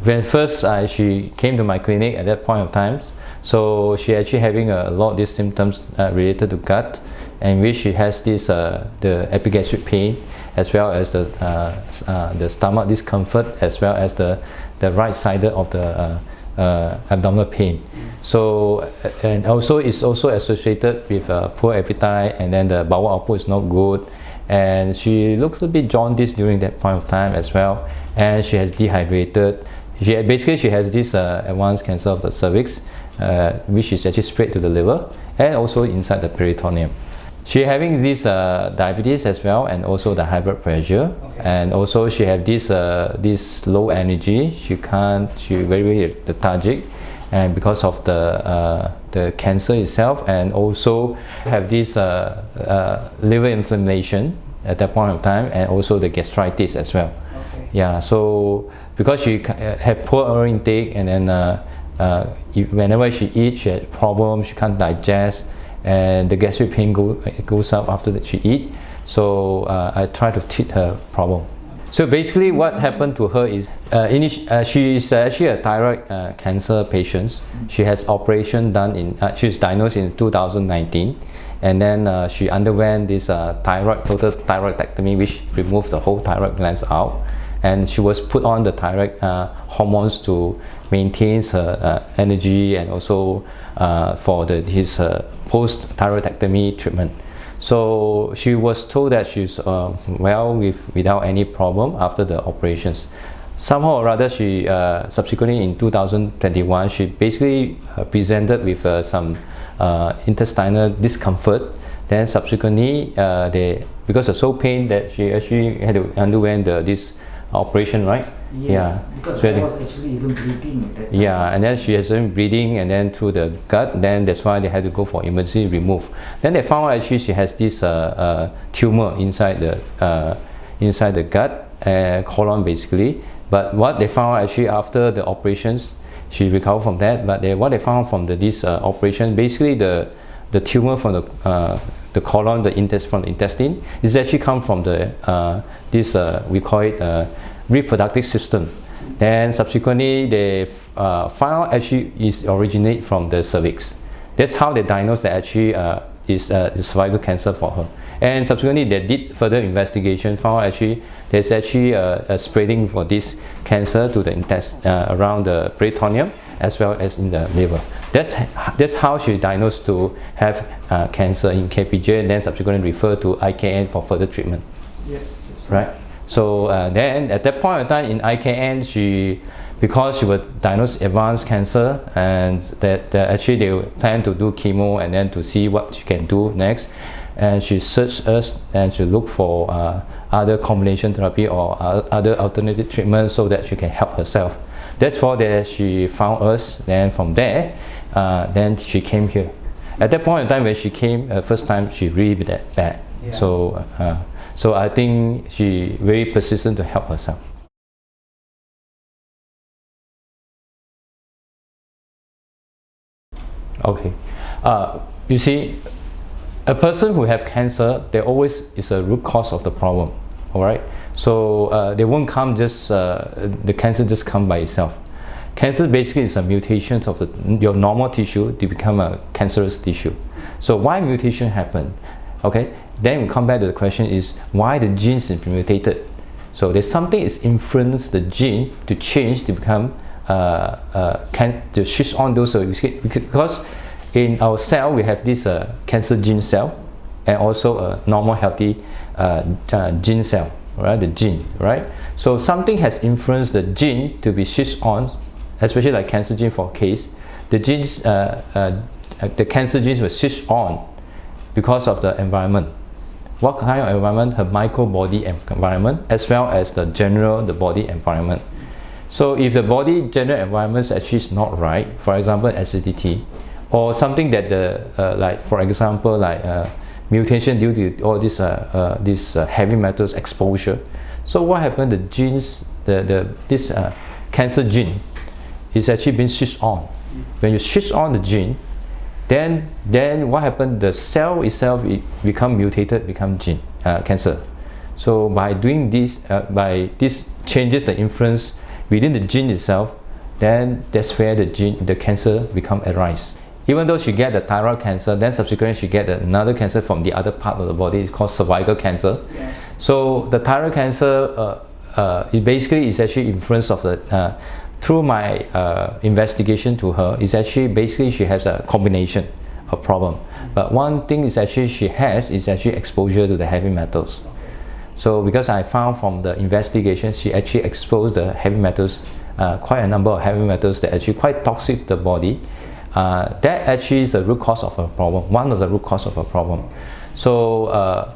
when first she came to my clinic at that point of time, so she actually having a lot of these symptoms related to gut, and which she has this the epigastric pain, as well as the stomach discomfort, as well as the right side of the abdominal pain. So, and also it's also associated with poor appetite, and then the bowel output is not good, and she looks a bit jaundiced during that point of time as well, and she has dehydrated. She has this advanced cancer of the cervix, which is actually spread to the liver and also inside the peritoneum. She having this diabetes as well, and also the high blood pressure, and also she have this low energy. She very lethargic, and because of the cancer itself, and also have this liver inflammation at that point of time, and also the gastritis as well. Yeah, so because she have poor oral intake, and then whenever she eats, she has problems, she can't digest, and the gastric pain goes up after that she eat. So I try to treat her problem. So basically what happened to her is she is actually a thyroid cancer patient. She has operation done in she was diagnosed in 2019, and then she underwent this total thyroidectomy, which removed the whole thyroid glands out, and she was put on the thyroid hormones to maintain her energy, and also for his post-thyroidectomy treatment. So she was told that she's well without any problem after the operations. Somehow or rather, she subsequently in 2021, she basically presented with some intestinal discomfort. Then subsequently, because of so pain that she actually had to underwent this operation, right? Yes, yeah. Because I was actually even bleeding at that time. Yeah, and then she has been bleeding, and then through the gut, then that's why they had to go for emergency remove. Then they found out actually she has this tumor inside the gut, colon basically. But what they found actually after the operations, she recovered from that. But what they found from this operation, basically the tumor from the colon, from the intestine, is actually come from we call it reproductive system. Then subsequently they found out actually is originate from the cervix. That's how they diagnosed that actually is cervical cancer for her. And subsequently they did further investigation, found actually there's actually a spreading for this cancer to the around the peritoneum as well as in the liver. That's how she diagnosed to have cancer in KPJ, and then subsequently referred to IKN for further treatment. Yeah, that's right. So then at that point in time in IKN, because she was diagnosed advanced cancer, and that actually they plan to do chemo and then to see what she can do next, and she searched us and she looked for other combination therapy or other alternative treatments so that she can help herself. That's why that she found us. Then from there, then she came here. At that point in time when she came first time, she really bad. Yeah. So I think she very persistent to help herself. Okay, you see, a person who have cancer, there always is a root cause of the problem. All right, so they won't come just the cancer just come by itself. Cancer basically is a mutation of your normal tissue to become a cancerous tissue. So why mutation happen? Okay, then we come back to the question is why the genes is mutated. So there's something is influenced the gene to change to become to switch on those because in our cell we have this cancer gene cell and also a normal healthy gene cell, right? The gene, right? So something has influenced the gene to be switched on, especially like cancer gene for case. The genes, the cancer genes were switched on because of the environment. What kind of environment? Her microbody environment, as well as the body environment. So if the body general environment actually is not right, for example acidity, or something that like for example like mutation due to all this heavy metals exposure. So what happened? The genes, this cancer gene is actually being switched on. When you switch on the gene, then what happened? The cell itself become mutated, become cancer. So by doing this, by this changes the influence within the gene itself, then that's where the cancer become arise. Even though she get the thyroid cancer, then subsequently she get another cancer from the other part of the body. It's called cervical cancer. Yeah. So the thyroid cancer, it basically is actually influence of the through my investigation to her, is actually basically she has a combination of problem. But one thing is actually she has is actually exposure to the heavy metals. So because I found from the investigation, she actually exposed the heavy metals, quite a number of heavy metals that actually quite toxic to the body. That actually is the root cause of a problem, one of the root cause of a problem. So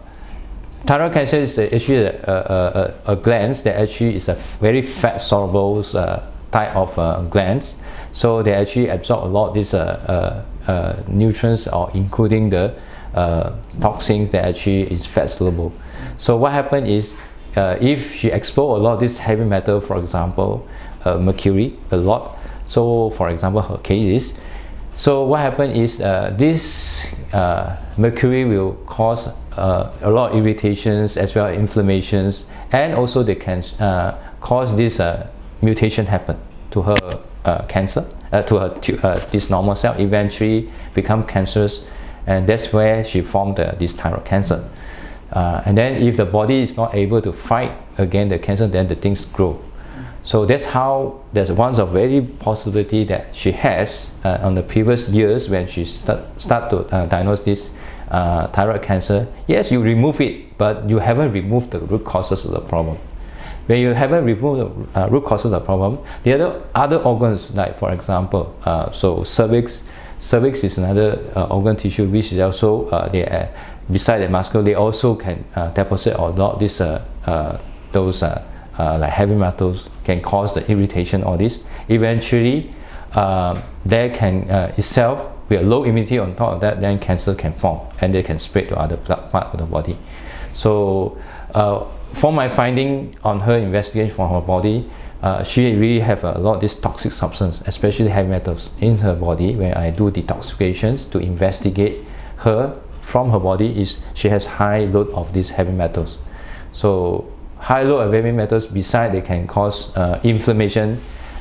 thyroid cancer is actually a gland that actually is a very fat soluble type of glands. So they actually absorb a lot of these nutrients, or including the toxins that actually is fat soluble. So what happened is, if she expose a lot of this heavy metal, for example, mercury a lot. So for example, her case is, so what happened is this mercury will cause a lot of irritations as well as inflammations, and also they can cause this mutation happen to her cancer, to her this normal cell, eventually become cancerous, and that's where she formed this thyroid cancer. And then if the body is not able to fight against the cancer, then the things grow. So that's how, there's one of very possibility that she has on the previous years when she start to diagnose this thyroid cancer. Yes, you remove it, but you haven't removed the root causes of the problem. When you haven't removed the root causes of the problem, the other organs, like for example, so cervix is another organ tissue which is also beside the muscle, they also can deposit a lot this those like heavy metals can cause the irritation. All this eventually there can itself with a low immunity on top of that, then cancer can form and they can spread to other part of the body. So from my finding on her investigation for her body, she really have a lot of this toxic substance, especially heavy metals in her body. When I do detoxifications to investigate her from her body, is she has high load of these heavy metals. So high load of heavy metals, besides they can cause inflammation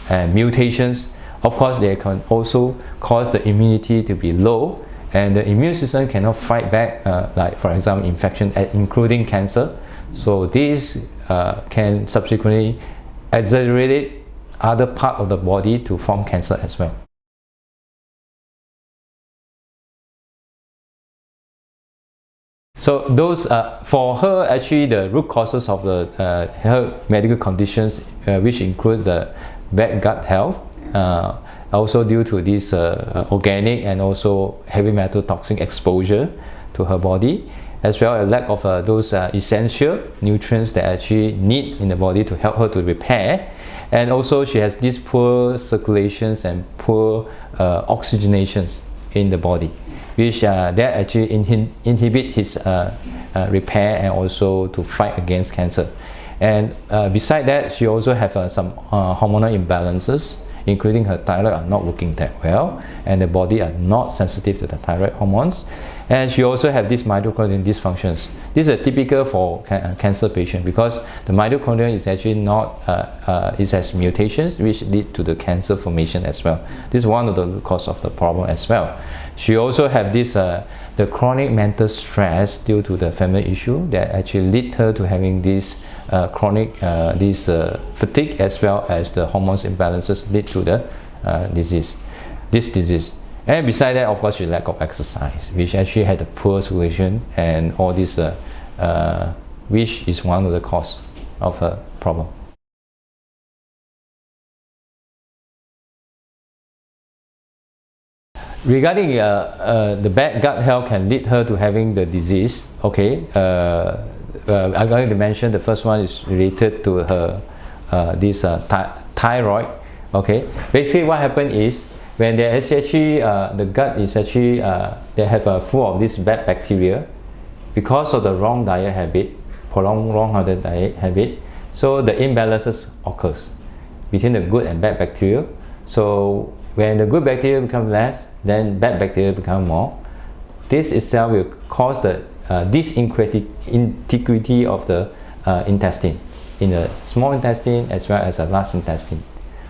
and mutations, of course they can also cause the immunity to be low, and the immune system cannot fight back, like for example infection, including cancer. So these can subsequently accelerate other part of the body to form cancer as well. So those for her, actually the root causes of the her medical conditions, which include the bad gut health, also due to this organic and also heavy metal toxin exposure to her body, as well as lack of those essential nutrients that actually need in the body to help her to repair. And also she has these poor circulations and poor oxygenations in the body, which that actually inhibit his repair and also to fight against cancer. And beside that, she also have some hormonal imbalances, including her thyroid are not working that well, and the body are not sensitive to the thyroid hormones. And she also have these mitochondrial dysfunctions. This is typical for cancer patient, because the mitochondria is actually not, it has mutations which lead to the cancer formation as well. This is one of the root cause of the problem as well. She also have this, the chronic mental stress due to the family issue that actually lead her to having this chronic fatigue, as well as the hormones imbalances lead to the disease. And beside that, of course, she lack of exercise, which actually had a poor circulation and all this, which is one of the cause of her problem. Regarding the bad gut health can lead her to having the disease, okay, I'm going to mention the first one is related to her thyroid, okay. Basically what happened is, when there is actually, the gut is actually, they have full of this bad bacteria because of the wrong diet habit, prolonged wrong diet habit. So the imbalances occurs between the good and bad bacteria. So when the good bacteria become less, then bad bacteria become more. This itself will cause the disintegrity of the intestine in the small intestine as well as the large intestine.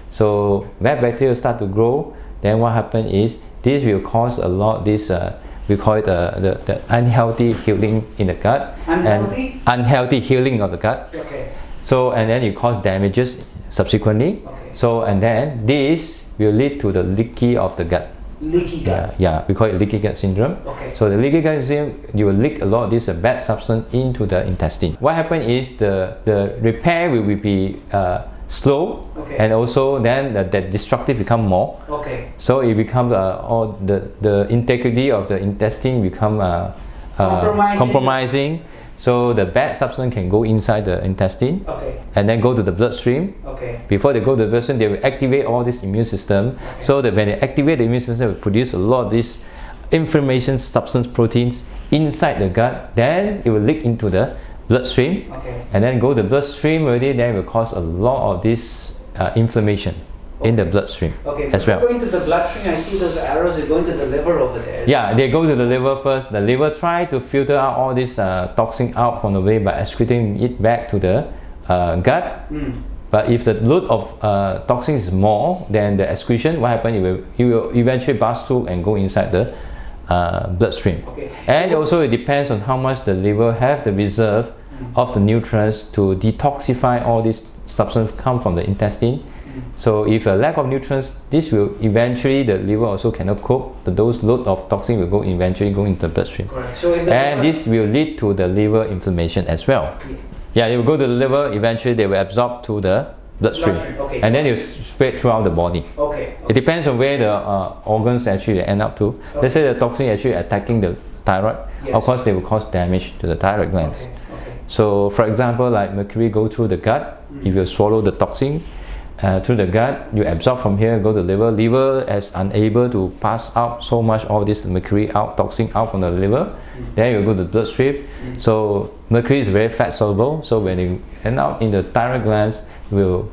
So bad bacteria start to grow, then what happens is this will cause a lot this we call it the unhealthy healing in the gut. Unhealthy? And unhealthy healing of the gut. Okay. So and then it cause damages subsequently. Okay. So and then this will lead to the leaky of the gut. Leaky gut. Yeah, we call it leaky gut syndrome. Okay. So the leaky gut syndrome, you will leak a lot of this bad substance into the intestine. What happens is the repair will be slow, okay. and also then the destructive become more. Okay. So it becomes all the integrity of the intestine become compromising. So the bad substance can go inside the intestine, okay. and then go to the bloodstream. Okay. Before they go to the bloodstream, they will activate all this immune system. Okay. So that when they activate the immune system, it will produce a lot of this inflammation substance proteins inside the gut. Then it will leak into the bloodstream, okay. and then go to the bloodstream already. Then it will cause a lot of this inflammation in the bloodstream, okay. as well. Going to the bloodstream, I see those arrows are going to the liver over there. Yeah, they go to the liver first. The liver try to filter out all this toxin out from the way by excreting it back to the gut. But if the load of toxin is more than the excretion, what happens? It will eventually pass through and go inside the bloodstream. Okay. And also it depends on how much the liver have the reserve of the nutrients to detoxify all this substance come from the intestine. So if a lack of nutrients, this will eventually, the liver also cannot cope. Those load of toxin will eventually go into the bloodstream. Correct. So and this will lead to the liver inflammation as well. Yeah, it will go to the liver, eventually they will absorb to the bloodstream. Okay. And then it will spread throughout the body. Okay. It depends on where the organs actually end up to. Okay. Let's say the toxin actually attacking the thyroid. Yes. Of course, they will cause damage to the thyroid glands. Okay. Okay. So for example, like mercury go through the gut, if you swallow the toxin, through the gut, you absorb from here, go to the liver. Liver is unable to pass out so much of this mercury out, toxin out from the liver. Then you go to the bloodstream. So mercury is very fat soluble. So when you end up in the thyroid glands, will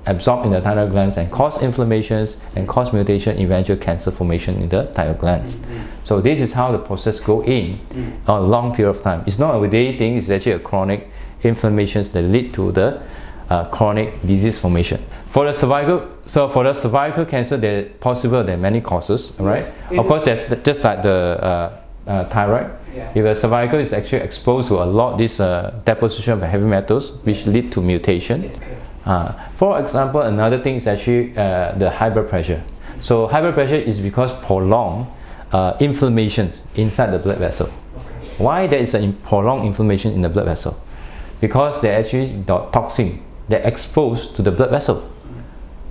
absorb in the thyroid glands and cause inflammations and cause mutation, eventual cancer formation in the thyroid glands. So this is how the process go in a long period of time. It's not a day thing. It's actually a chronic inflammations that lead to the chronic disease formation. For the cervical cancer, there are many causes, right? Of course, that's just like the thyroid. Yeah. If the cervical is actually exposed to a lot this deposition of heavy metals, which lead to mutation. Okay. For example, another thing is actually the high blood pressure. So high blood pressure is because prolonged inflammations inside the blood vessel. Okay. Why there is a prolonged inflammation in the blood vessel? Because there actually toxin. They're exposed to the blood vessel.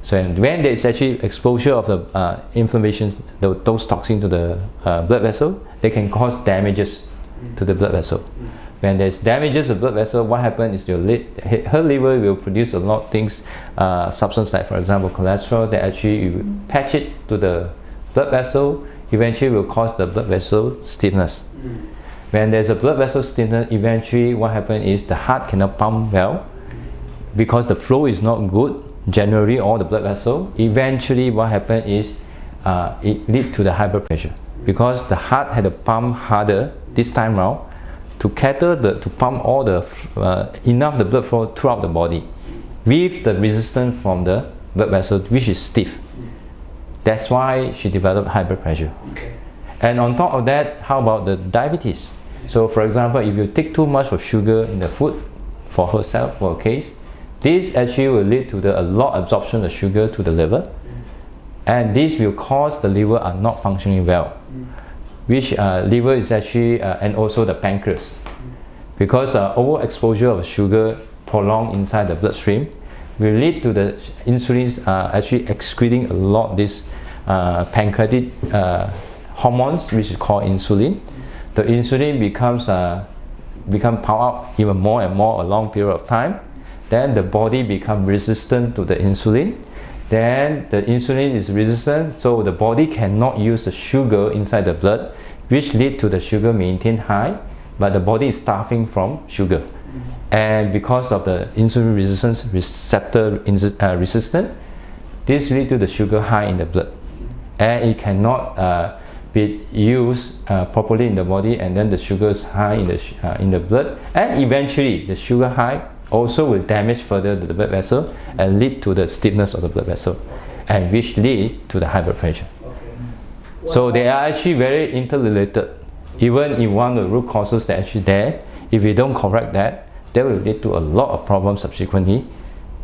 So when there is actually exposure of the inflammations, those toxins to the blood vessel, they can cause damages to the blood vessel. When there's damages to the blood vessel, what happens is her liver will produce a lot of things, substance like, for example, cholesterol, that actually you patch it to the blood vessel, eventually will cause the blood vessel stiffness. When there's a blood vessel stiffness, eventually what happens is the heart cannot pump well, because the flow is not good generally all the blood vessel. Eventually what happens is it leads to the high blood pressure, because the heart had to pump harder this time round to cater to pump all the enough the blood flow throughout the body with the resistance from the blood vessel, which is stiff. That's why she developed high blood pressure. Okay. And on top of that, how about the diabetes? So for example, if you take too much of sugar in the food for herself, for a case, this actually will lead to a lot absorption of sugar to the liver, and this will cause the liver are not functioning well, which liver is actually and also the pancreas, because overexposure of sugar prolonged inside the bloodstream will lead to the insulin actually excreting a lot of this pancreatic hormones, which is called insulin. The insulin become power up even more and more a long period of time. Then the body becomes resistant to the insulin. Then the insulin is resistant, so the body cannot use the sugar inside the blood, which lead to the sugar maintained high, but the body is starving from sugar. And because of the insulin resistance, receptor resistant, this lead to the sugar high in the blood, and it cannot be used properly in the body, and then the sugar is high in the blood, and eventually the sugar high also will damage further the blood vessel and lead to the stiffness of the blood vessel, and which lead to the high blood pressure. So they are actually very interrelated. Even if one of the root causes that are actually there, if we don't correct that, that will lead to a lot of problems subsequently,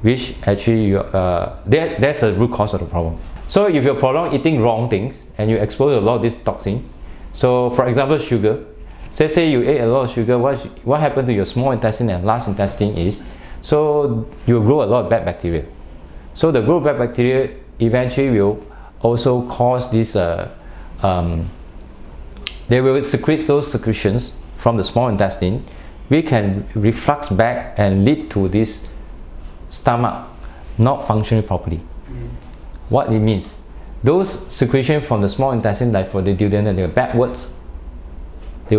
which actually that's the root cause of the problem. So if you're prolonged eating wrong things and you expose a lot of this toxin, so for example sugar, say you ate a lot of sugar, what happened to your small intestine and large intestine is, so you grow a lot of bad bacteria. So the growth of bad bacteria eventually will also cause this, they will secrete those secretions from the small intestine, which can reflux back and lead to this stomach not functioning properly. What it means, those secretions from the small intestine, like for the duodenum, they are backwards. They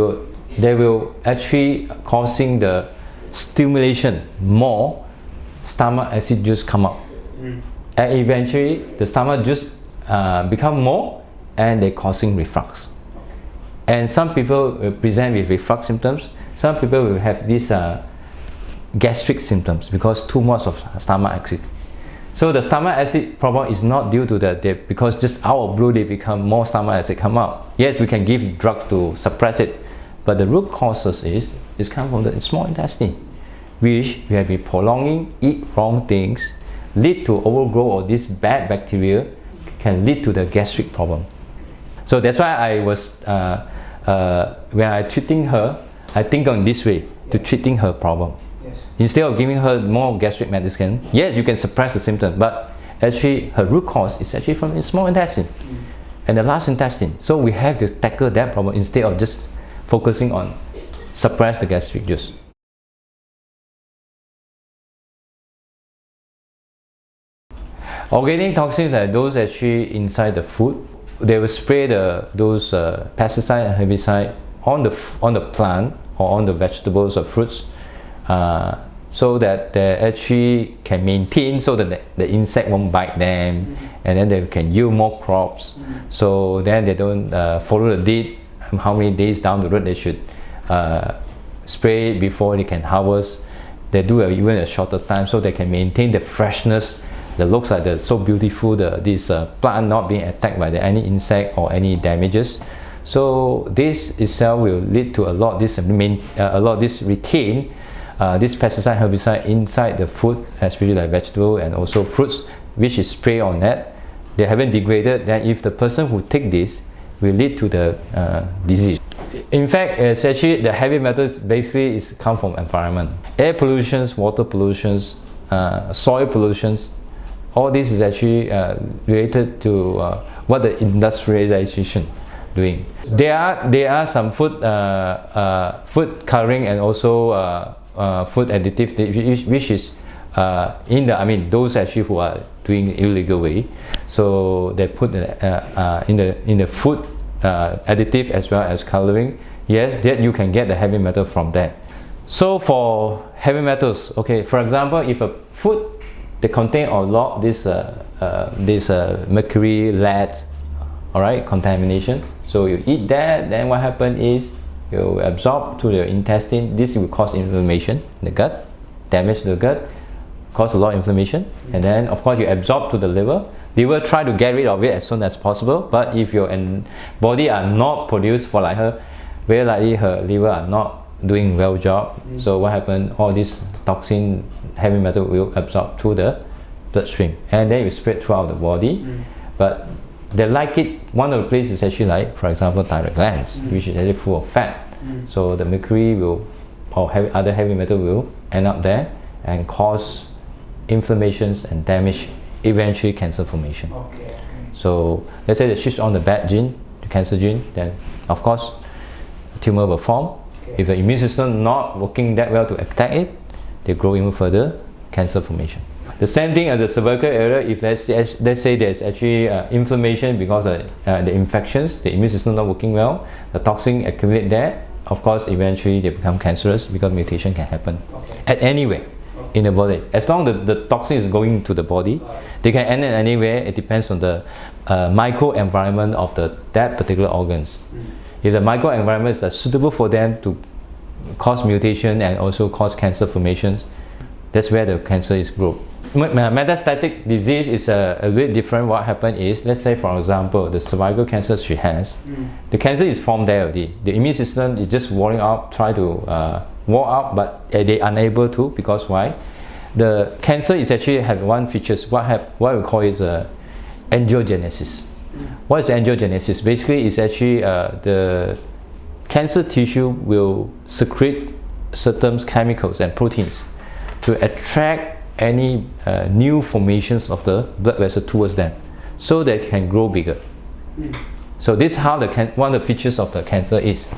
will actually causing the stimulation, more stomach acid juice come up, and eventually the stomach juice become more, and they're causing reflux. And some people will present with reflux symptoms. Some people will have these gastric symptoms because too much of stomach acid. So the stomach acid problem is not due to that, because just out of blue they become more stomach acid come out. Yes, we can give drugs to suppress it, but the root causes is come from the small intestine, which we have been prolonging, eat wrong things, lead to overgrowth of this bad bacteria, can lead to the gastric problem. So that's why I was, when I treating her, I think on this way to treating her problem. Instead of giving her more gastric medicine, yes, you can suppress the symptom, but actually her root cause is actually from the small intestine and the large intestine. So we have to tackle that problem instead of just focusing on suppress the gastric juice. Organic toxins are those actually inside the food. They will spray those pesticide and herbicide on the plant or on the vegetables or fruits, so that they actually can maintain, so that the insect won't bite them, and then they can yield more crops. So then they don't follow the date, how many days down the road they should spray before they can harvest. They do even a shorter time, so they can maintain the freshness. That looks like they're so beautiful, this plant not being attacked by any insect or any damages. So this itself will lead to a lot of this retain this pesticide herbicide inside the food, especially like vegetable and also fruits, which is spray on that. They haven't degraded. Then if the person who take this will lead to the disease. In fact, it's actually the heavy metals basically come from environment, air pollutions, water pollutions, soil pollutions. All this is actually related to what the industrialization doing. There are some food coloring and also food additive, which is those actually who are doing illegal way. So they put in the food additive as well as coloring. Yes, that you can get the heavy metal from that. So for heavy metals, okay, for example, if a food they contain a lot this mercury, lead, all right, contamination. So you eat that, then what happens is you absorb to the intestine. This will cause inflammation in the gut, damage the gut, cause a lot of inflammation, and then of course you absorb to the liver. Liver try to get rid of it as soon as possible, but if your body are not produced for like her, very likely her liver are not doing well job. So what happened? All this toxin, heavy metal will absorb through the bloodstream, and then it will spread throughout the body. But they like it. One of the places is actually like, for example, thyroid glands, which is actually full of fat. So the mercury will, or other heavy metal will end up there and cause inflammations and damage, eventually cancer formation. So let's say they switch on the bad gene, the cancer gene, then of course a tumor will form. If the immune system not working that well to attack it, they grow even further, cancer formation. The same thing as the cervical area. If let's say there's actually inflammation because of the infections, the immune system not working well, the toxin accumulate there, of course eventually they become cancerous because mutation can happen at anywhere in the body. As long as the toxin is going to the body, they can end it anywhere. It depends on the microenvironment of that particular organs. If the microenvironment is suitable for them to cause mutation and also cause cancer formations, That's where the cancer is grown. Metastatic disease is a bit different. What happened is, let's say for example, the cervical cancer she has, the cancer is formed there already. The immune system is just warring up, try to wall up, but they are unable to, because why? The cancer is actually have one feature, what we call is angiogenesis. What is angiogenesis? Basically, it's actually the cancer tissue will secrete certain chemicals and proteins to attract any new formations of the blood vessel towards them, so they can grow bigger. So this is how one of the features of the cancer is.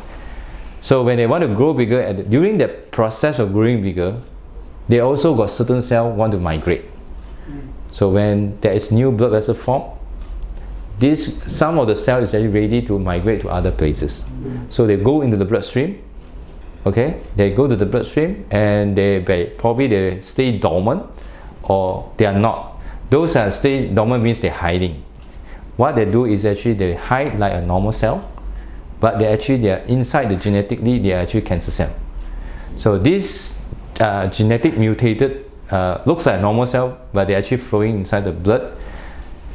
So when they want to grow bigger, during the process of growing bigger, they also got certain cells want to migrate. So when there is new blood vessel formed, some of the cell is actually ready to migrate to other places. So they go into the bloodstream. Okay, they go to the bloodstream and probably they stay dormant, or they are not. Those that stay dormant means they're hiding. What they do is actually they hide like a normal cell, but they are inside genetically they are actually cancer cell. So this genetic mutated looks like a normal cell, but they're actually flowing inside the blood.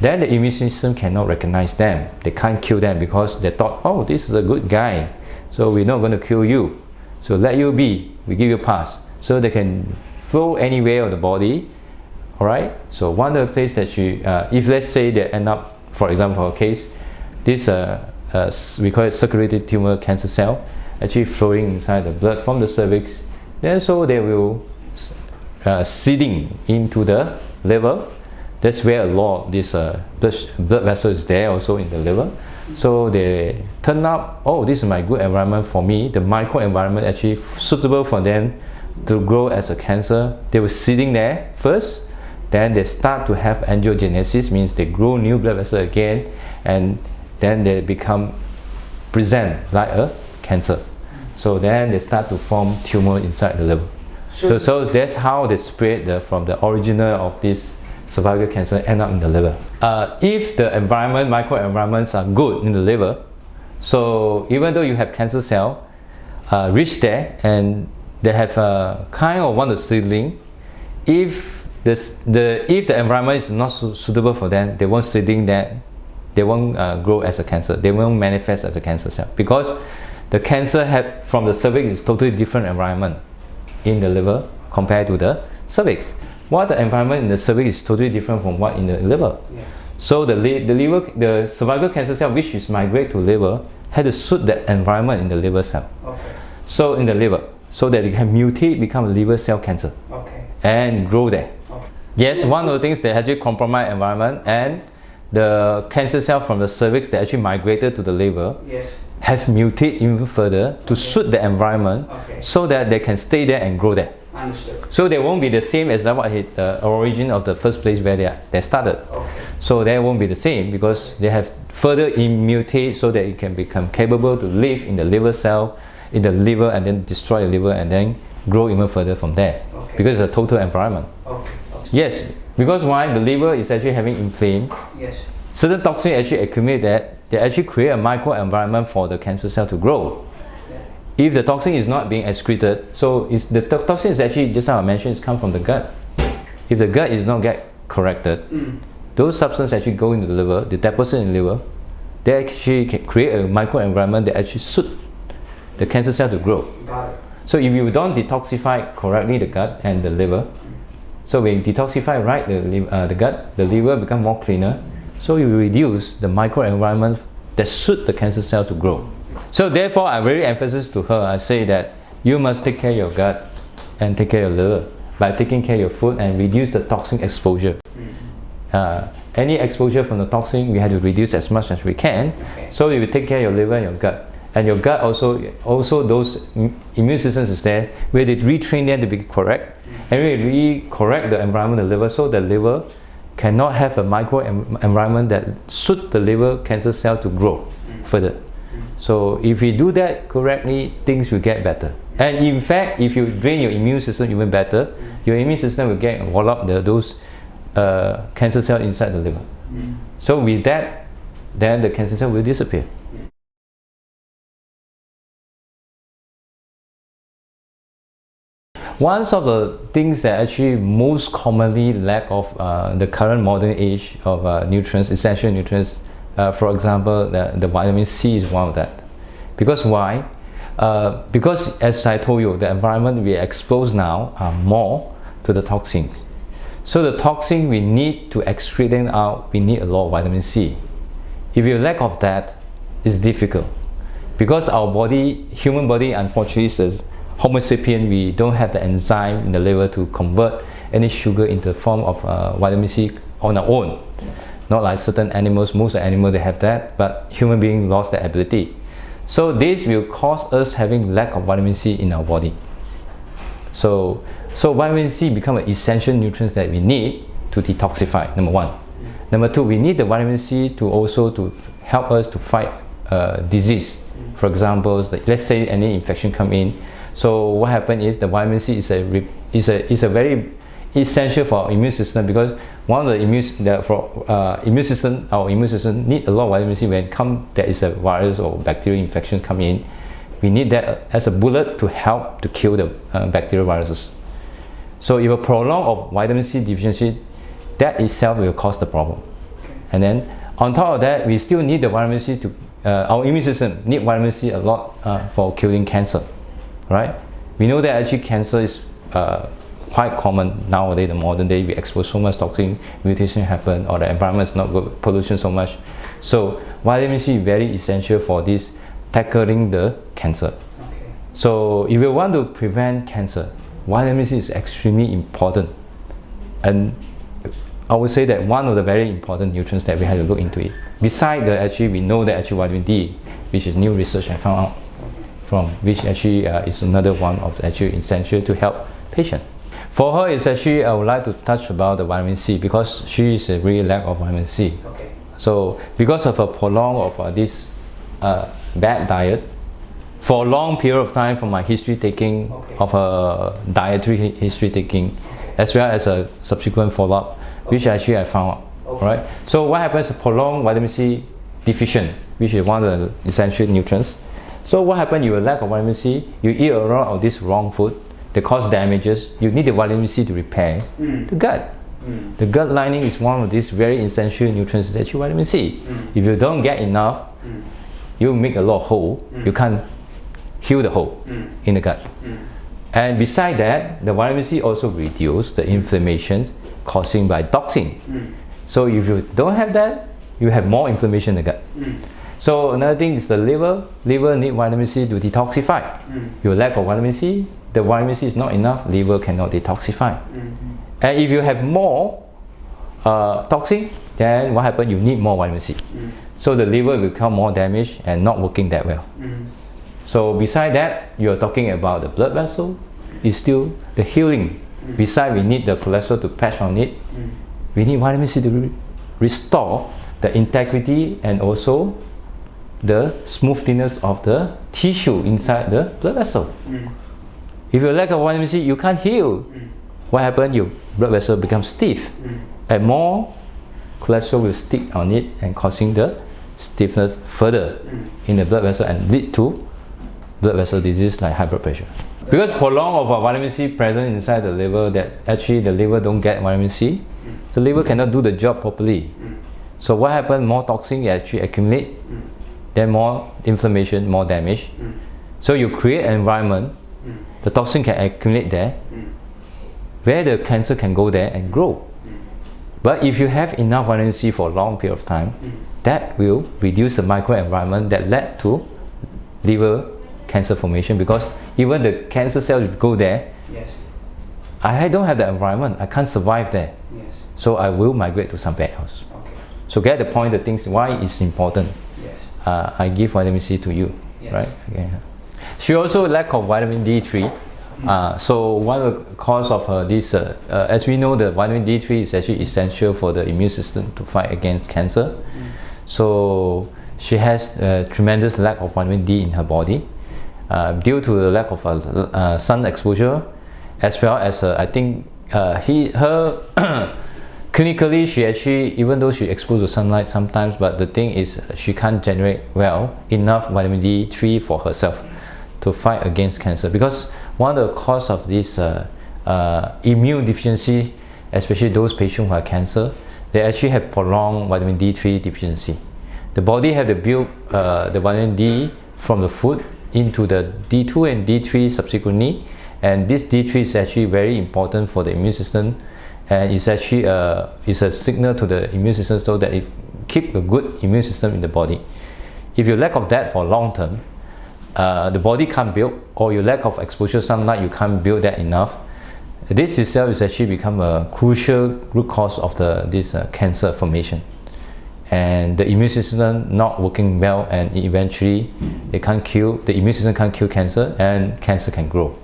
Then the immune system cannot recognize them. They can't kill them because they thought, oh, this is a good guy, so we're not going to kill you. So let you be, we give you a pass. So they can flow anywhere of the body. Alright, so one of the places that if let's say they end up, for example, a case, this we call it circulating tumor cancer cell, actually flowing inside the blood from the cervix, then so they will seeding into the liver. That's where a lot of this blood vessel is there also in the liver. So they turn up, oh, this is my good environment for me. The microenvironment actually suitable for them to grow as a cancer. They were sitting there first, then they start to have angiogenesis, means they grow new blood vessel again, and then they present like a cancer. So then they start to form tumor inside the liver. Sure. So that's how they spread from the original of this cervical cancer end up in the liver. If the microenvironments are good in the liver, so even though you have cancer cell reach there and they have a kind of want to seedling, if the environment is not suitable for them, they won't seedling that, they won't grow as a cancer, they won't manifest as a cancer cell, because the cancer from the cervix is totally different environment in the liver compared to the cervix. What the environment in the cervix is totally different from what in the liver. Yeah. So the cervical cancer cell which is migrate to liver had to suit that environment in the liver cell. Okay. So in the liver, so that it can mutate, become a liver cell cancer. Okay. And grow there. Okay. Yes, one of the things they actually compromise environment, and the cancer cell from the cervix that actually migrated to the liver, yes, have mutated even further to suit the environment, so that they can stay there and grow there. Understood. So they won't be the same as the origin of the first place where they started. Okay. So they won't be the same because they have further mutate so that it can become capable to live in the liver cell, in the liver, and then destroy the liver and then grow even further from there. Okay. Because it's a total environment. Okay. Yes, because why? The liver is actually having inflamed. Yes. Certain toxins actually accumulate that they actually create a microenvironment for the cancer cell to grow. If the toxin is not being excreted, so the toxin is actually, just how I mentioned, it's come from the gut. If the gut is not get corrected, those substances actually go into the liver, they deposit in the liver, they actually can create a microenvironment that actually suit the cancer cell to grow. Got it. So if you don't detoxify correctly the gut and the liver, so when you detoxify right the gut, the liver become more cleaner, so you reduce the microenvironment that suit the cancer cell to grow. So therefore, I really emphasize to her, I say that you must take care of your gut and take care of your liver by taking care of your food and reduce the toxin exposure. Any exposure from the toxin, we have to reduce as much as we can. Okay. So you will take care of your liver and your gut. And your gut also those immune systems is there, where they retrain them to be correct. And we correct the environment of the liver, so the liver cannot have a microenvironment that suit the liver cancer cell to grow further. So if we do that correctly, things will get better. And in fact, if you drain your immune system even better, your immune system will get wall up those cancer cells inside the liver. So with that, then the cancer cell will disappear. One of the things that actually most commonly lack of the current modern age of nutrients, essential nutrients, for example, the vitamin C is one of that. Because why? Because as I told you, the environment we are exposed now are more to the toxins. So the toxin we need to excrete them out, we need a lot of vitamin C. If you lack of that, it's difficult. Because our body, human body, unfortunately is Homo sapien, we don't have the enzyme in the liver to convert any sugar into the form of vitamin C on our own. Not like certain animals, most animals they have that, but human beings lost that ability. So this will cause us having lack of vitamin C in our body. So vitamin C become an essential nutrient that we need to detoxify, number one. Number two, we need the vitamin C to also to help us to fight disease. For example, let's say any infection come in. So what happens is the vitamin C is a very essential for our immune system, because one of the immune system, our immune system need a lot of vitamin C when there is a virus or bacterial infection come in. We need that as a bullet to help to kill the bacterial viruses. So if a prolong of vitamin C deficiency, that itself will cause the problem. And then on top of that, we still need the vitamin C to our immune system need vitamin C a lot for killing cancer, right? We know that actually cancer is quite common nowadays. The modern day, we expose so much toxin, mutation happen, or the environment is not good, pollution so much. So vitamin C is very essential for this tackling the cancer. Okay. So if you want to prevent cancer, vitamin C is extremely important, and I would say that one of the very important nutrients that we have to look into it. Besides actually we know that actually vitamin D, which is new research I found out from, which actually is another one of actually essential to help patient. For her, it's actually I would like to touch about the vitamin C, because she is a really lack of vitamin C. Okay. So because of a prolong of this bad diet for a long period of time, from my history taking of her dietary history taking, as well as a subsequent follow-up, which actually I found out. Right? So what happens is prolonged vitamin C deficient, which is one of the essential nutrients. So what happens, you lack of vitamin C, you eat a lot of this wrong food, they cause damages, you need the vitamin C to repair the gut. The gut lining is one of these very essential nutrients that you vitamin C. If you don't get enough, you make a lot of hole, you can't heal the hole in the gut. And beside that, the vitamin C also reduces the inflammation causing by toxin. So if you don't have that, you have more inflammation in the gut. So another thing is the liver. Liver need vitamin C to detoxify. You lack of vitamin C, the vitamin C is not enough, liver cannot detoxify. And if you have more toxin, then what happens? You need more vitamin C. So the liver will become more damaged and not working that well. So beside that, you are talking about the blood vessel, is still the healing. Besides, we need the cholesterol to patch on it. We need vitamin C to restore the integrity and also the smoothness of the tissue inside the blood vessel. If you lack of vitamin C, you can't heal. What happens? Your blood vessel becomes stiff, and more cholesterol will stick on it and causing the stiffness further in the blood vessel and lead to blood vessel disease like high blood pressure. Because prolong of vitamin C present inside the liver, that actually the liver don't get vitamin C, the liver cannot do the job properly. So what happens? More toxin actually accumulate, then more inflammation, more damage. So you create an environment, the toxin can accumulate there, where the cancer can go there and grow. But if you have enough vitamin C for a long period of time, that will reduce the microenvironment that led to liver cancer formation, because even the cancer cells will go there. I don't have the environment, I can't survive there. So I will migrate to somewhere else. So get the point, the things why it's important. I give vitamin C to you, right? Okay. She also lack of vitamin D3. So one of the cause of this, as we know, the vitamin D3 is actually essential for the immune system to fight against cancer. So she has a tremendous lack of vitamin D in her body due to the lack of sun exposure, as well as I think her clinically, she actually, even though she exposed to sunlight sometimes, but the thing is she can't generate enough vitamin D3 for herself to fight against cancer. Because one of the cause of this immune deficiency, especially those patients who have cancer, they actually have prolonged vitamin D3 deficiency. The body have to build the vitamin D from the food into the D2 and D3 subsequently, and this D3 is actually very important for the immune system, and it's actually it's a signal to the immune system so that it keep a good immune system in the body. If you lack of that for long term, the body can't build, or you lack of exposure to sunlight, you can't build that enough. This itself is actually become a crucial root cause of this cancer formation, and the immune system not working well, and eventually the immune system can't kill cancer, and cancer can grow.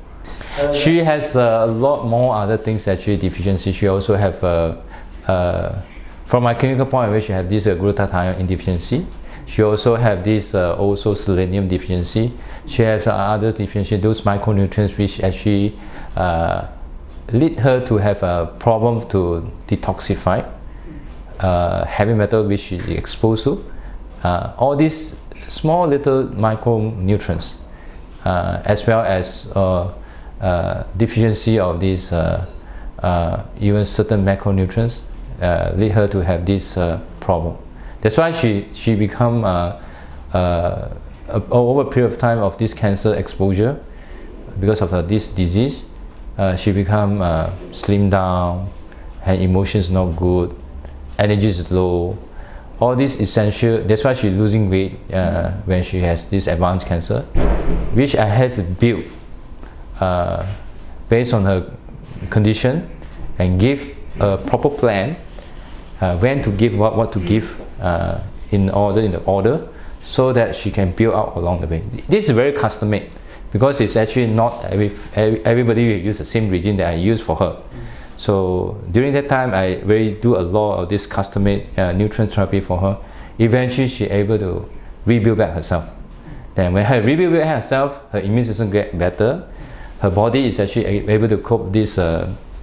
She has a lot more other things actually deficiency. She also have from my clinical point of view, she have this glutathione deficiency. She also have this also selenium deficiency. She has other deficiency, those micronutrients which actually lead her to have a problem to detoxify heavy metal which she is exposed to. All these small little micronutrients, as well as deficiency of these even certain macronutrients, lead her to have this problem. That's why she become over a period of time of this cancer exposure, because of this disease, she become slim down, her emotions not good, energy is low, all this essential. That's why she's losing weight when she has this advanced cancer, which I had to build based on her condition, and give a proper plan when to give what to give in the order, so that she can build out along the way. This is very custom made, because it's actually not everybody will use the same regime that I use for her. So during that time, I really do a lot of this custom made nutrient therapy for her. Eventually, she able to rebuild back herself. Then when her rebuild back herself, her immune system get better. Her body is actually able to cope this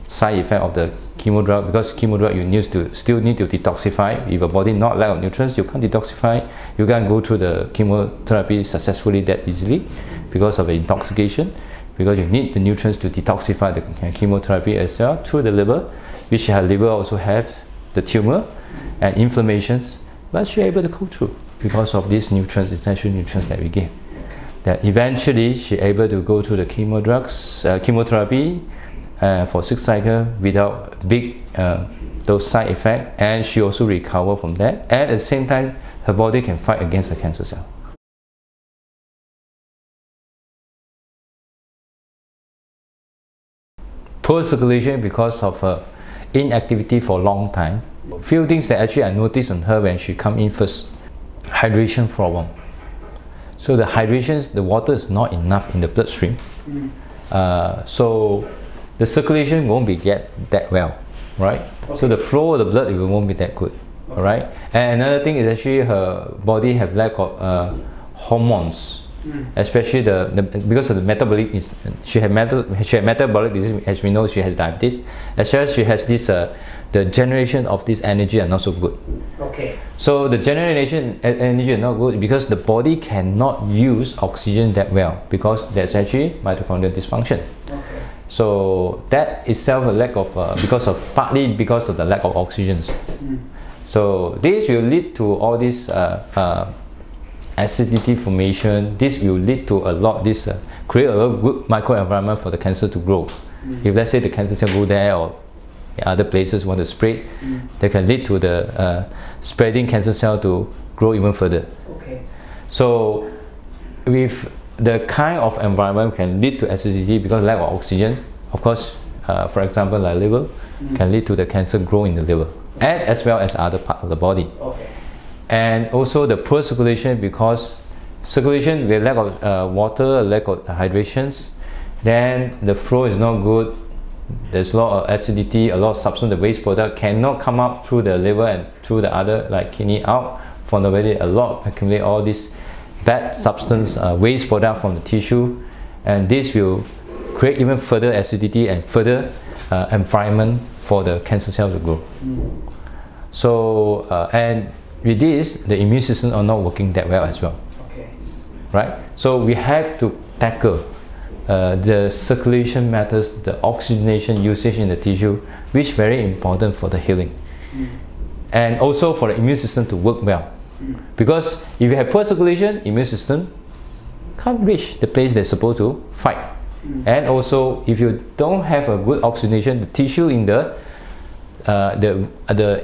side effect of the chemo drug, because chemo drug you still need to detoxify. If your body not lack of nutrients, you can't detoxify. You can't go through the chemotherapy successfully that easily because of the intoxication, because you need the nutrients to detoxify the chemotherapy as well through the liver, which her liver also have the tumor and inflammations, but she able to go through because of these nutrients, essential nutrients that we give. That eventually she able to go through the chemotherapy for 6 cycles without big those side effects, and she also recover from that, and at the same time her body can fight against the cancer cell. Poor circulation because of inactivity for a long time. Few things that actually I noticed on her when she come in first: hydration problem. So the hydration, the water is not enough in the bloodstream, so the circulation won't be get that well, right? Okay. So the flow of the blood, it won't be that good, okay. All right? And another thing is actually her body have lack of hormones, especially because of the metabolic. She had metabolic disease, as we know. She has diabetes, as well as she has this the generation of this energy are not so good. Okay. So the generation energy is not good because the body cannot use oxygen that well, because there's actually mitochondrial dysfunction. Okay. So that itself a lack of partly because of the lack of oxygen. So this will lead to all this acidity formation. This will lead to a lot create a good microenvironment for the cancer to grow. If let's say the cancer cell go there, or other places want to spread, they can lead to the spreading cancer cell to grow even further. Okay. So with the kind of environment can lead to acidity because lack of oxygen. Of course, for example, like liver, can lead to the cancer grow in the liver, and as well as other part of the body. Okay. And also the poor circulation, because circulation with lack of water, lack of hydrations, then the flow is not good. There's a lot of acidity, a lot of substance, the waste product cannot come up through the liver and through the other like kidney out from the body. A lot accumulate all this bad substance, waste product from the tissue, and this will create even further acidity and further environment for the cancer cell to grow. So and with this, the immune system are not working that well as well. Okay. Right? So we have to tackle the circulation matters, the oxygenation usage in the tissue, which is very important for the healing. And also for the immune system to work well. Because if you have poor circulation, immune system can't reach the place they're supposed to fight. And also, if you don't have a good oxygenation, the tissue in the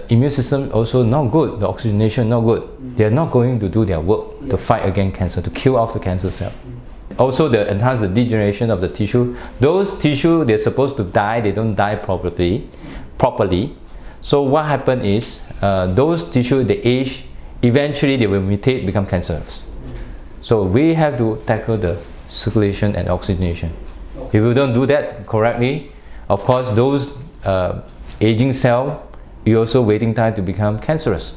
immune system also not good, the oxygenation not good. They are not going to do their work to fight against cancer, to kill off the cancer cell. Also, they enhance the degeneration of the tissue. Those tissue, they're supposed to die, they don't die properly. So what happens is, those tissue, they age, eventually they will mutate, become cancerous. So we have to tackle the circulation and oxygenation. If we don't do that correctly, of course, those aging cell, you're also waiting time to become cancerous.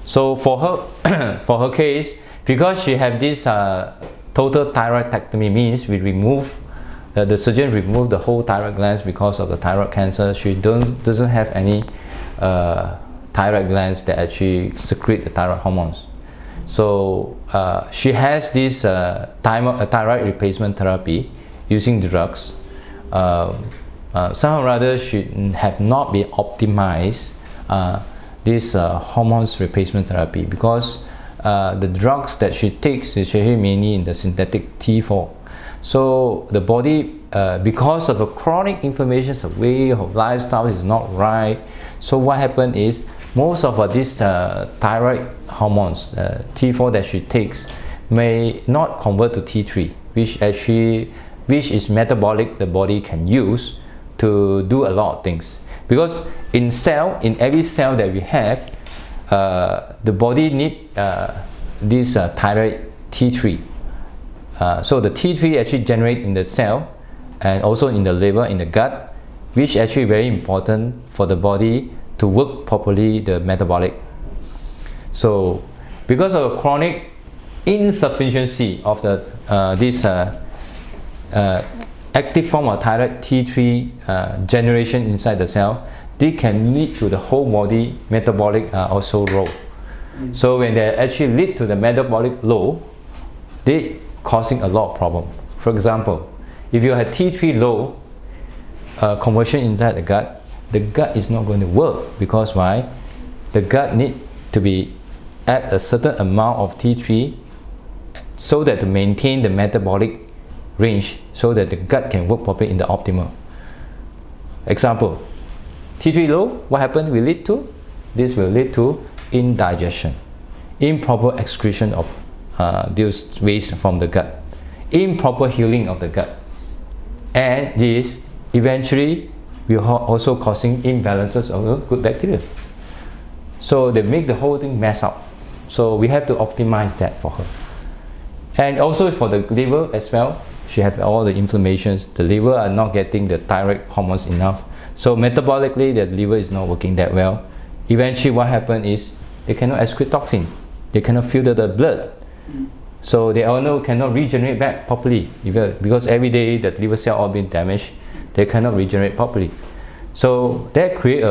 So for her case, because she have this total thyroidectomy, means we remove the surgeon remove the whole thyroid glands because of the thyroid cancer. She doesn't have any thyroid glands that actually secrete the thyroid hormones. So she has this thyroid replacement therapy using drugs. Somehow or other should have not been optimized this hormones replacement therapy, because the drugs that she takes is actually mainly in the synthetic T4. So the body, because of the chronic inflammation, the way of lifestyle is not right. So what happened is, most of these thyroid hormones, T4 that she takes, may not convert to T3, which is metabolic, the body can use to do a lot of things. Because in every cell that we have, the body need this thyroid T3. So the T3 actually generate in the cell and also in the liver, in the gut, which actually very important for the body to work properly, the metabolic. So because of chronic insufficiency of the this active form of thyroid T3 generation inside the cell, they can lead to the whole body metabolic also low. So when they actually lead to the metabolic low, they causing a lot of problem. For example, if you have T3 low conversion inside the gut is not going to work. Because why? The gut need to be at a certain amount of T3 so that to maintain the metabolic range, so that the gut can work properly in the optimal. Example, T3 low, what happened will lead to? This will lead to indigestion, improper excretion of those waste from the gut, improper healing of the gut, and this eventually will also causing imbalances of the good bacteria. So they make the whole thing mess up. So we have to optimize that for her. And also for the liver as well, she has all the inflammations. The liver are not getting the thyroid hormones enough. So metabolically, the liver is not working that well. Eventually what happens is, they cannot excrete toxin. They cannot filter the blood. So they also cannot regenerate back properly, because every day the liver cell all been damaged, they cannot regenerate properly. So that create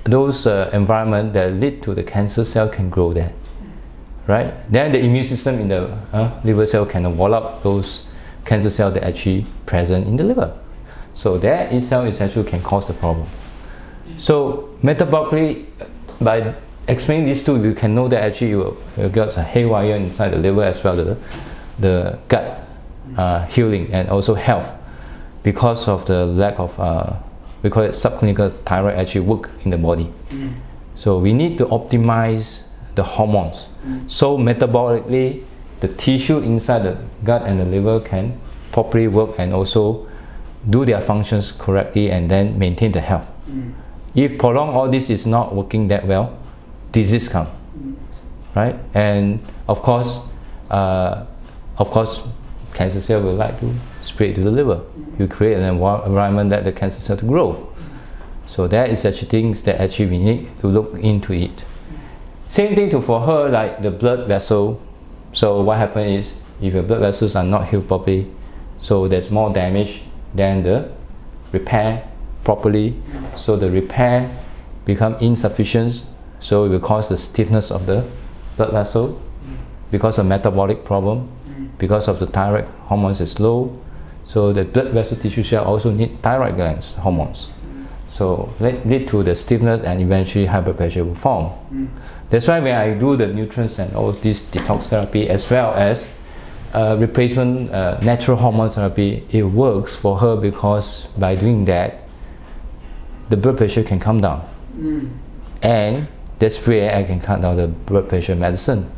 those environment that lead to the cancer cell can grow there, right? Then the immune system in the liver cell can wall up those cancer cells that actually present in the liver. So that itself is actually can cause the problem. So metabolically, by explaining these two, you can know that actually you got a haywire inside the liver as well as the gut healing and also health, because of the lack of we call it subclinical thyroid actually work in the body. So we need to optimize the hormones. So metabolically, the tissue inside the gut and the liver can properly work and also do their functions correctly and then maintain the health. If prolonged all this is not working that well, disease come, right? And of course, cancer cell will like to spread to the liver. You create an environment that the cancer cell to grow. So that is actually things that actually we need to look into it. Same thing for her, like the blood vessel. So what happens is, if your blood vessels are not healed properly, so there's more damage than the repair properly. So the repair become insufficient, so it will cause the stiffness of the blood vessel because of metabolic problem, because of the thyroid hormones is low. So the blood vessel tissue cell also need thyroid glands hormones. So lead to the stiffness and eventually high blood pressure will form. That's why when I do the nutrients and all this detox therapy as well as replacement natural hormone therapy, it works for her because by doing that, the blood pressure can come down. And that's where I can cut down the blood pressure medicine.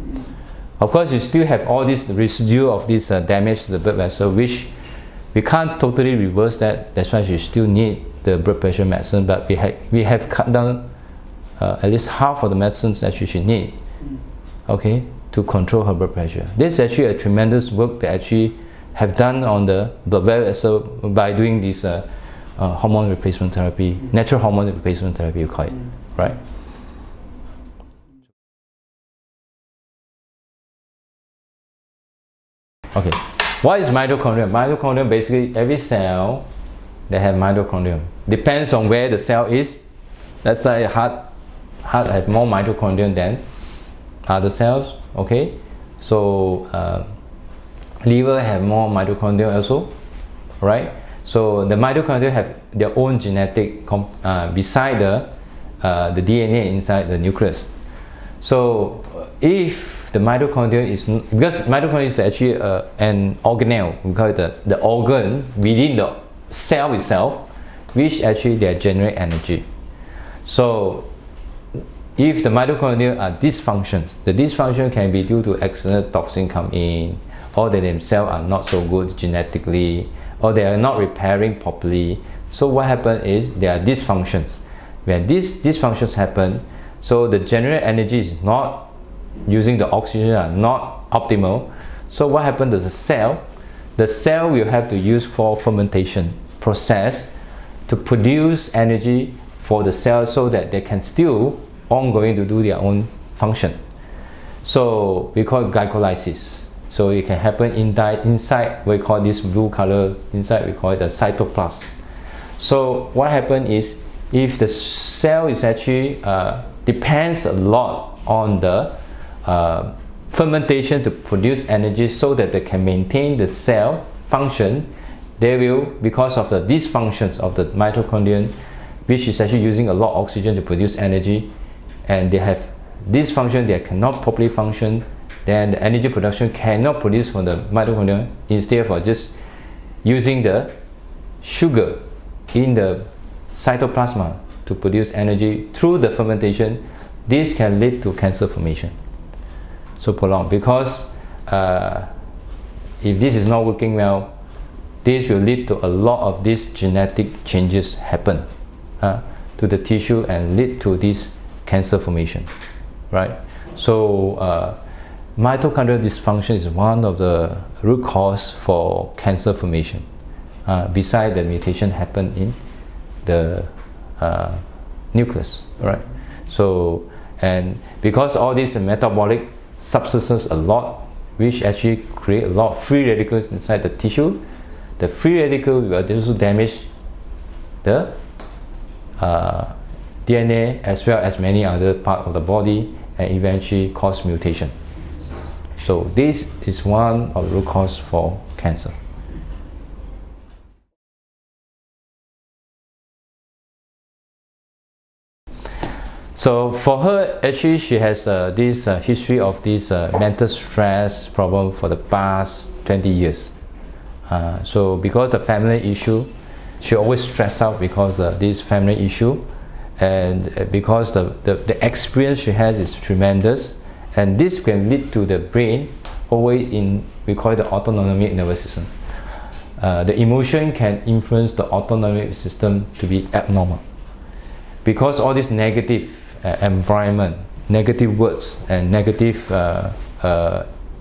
Of course, you still have all this residue of this damage to the blood vessel, which we can't totally reverse that. That's why you still need the blood pressure medicine, but we have cut down at least half of the medicines that she should need, okay, to control her blood pressure. This is actually a tremendous work that actually have done on the blood vessel by doing this hormone replacement therapy, natural hormone replacement therapy, you call it, right? Okay, what is mitochondrial? Mitochondrial, basically every cell that have mitochondrial. Depends on where the cell is. Let's say heart have more mitochondria than other cells, okay? So liver have more mitochondria also, right? So the mitochondria have their own genetic beside the DNA inside the nucleus. So if the mitochondria is, because mitochondria is actually an organelle, we call it the organ within the cell itself, which actually they generate energy. So if the mitochondria are dysfunction, the dysfunction can be due to external toxin come in, or they themselves are not so good genetically, or they are not repairing properly. So what happens is there are dysfunctions. When these dysfunctions happen, so the general energy is not using the oxygen, are not optimal. So what happens to the cell? The cell will have to use for fermentation process to produce energy for the cell so that they can still ongoing to do their own function. So we call it glycolysis. So it can happen inside, we call this blue color, inside we call it the cytoplasm. So what happens is, if the cell is actually depends a lot on the fermentation to produce energy so that they can maintain the cell function, they will, because of the dysfunctions of the mitochondria, which is actually using a lot of oxygen to produce energy, and they have dysfunction, they cannot properly function, then the energy production cannot produce from the mitochondria, instead of just using the sugar in the cytoplasm to produce energy through the fermentation. This can lead to cancer formation. So prolonged, because if this is not working well, this will lead to a lot of these genetic changes happen to the tissue and lead to this cancer formation, right? So mitochondrial dysfunction is one of the root cause for cancer formation. Beside the mutation happen in the nucleus, right? So, and because all these metabolic substances a lot, which actually create a lot of free radicals inside the tissue, the free radical will also damage the DNA as well as many other parts of the body and eventually cause mutation. So this is one of the root cause for cancer. So for her, actually she has this history of this mental stress problem for the past 20 years. So because the family issue, she always stressed out because of this family issue, and because the experience she has is tremendous, and this can lead to the brain always in, we call it the autonomic nervous system. The emotion can influence the autonomic system to be abnormal, because all this negative environment, negative words and negative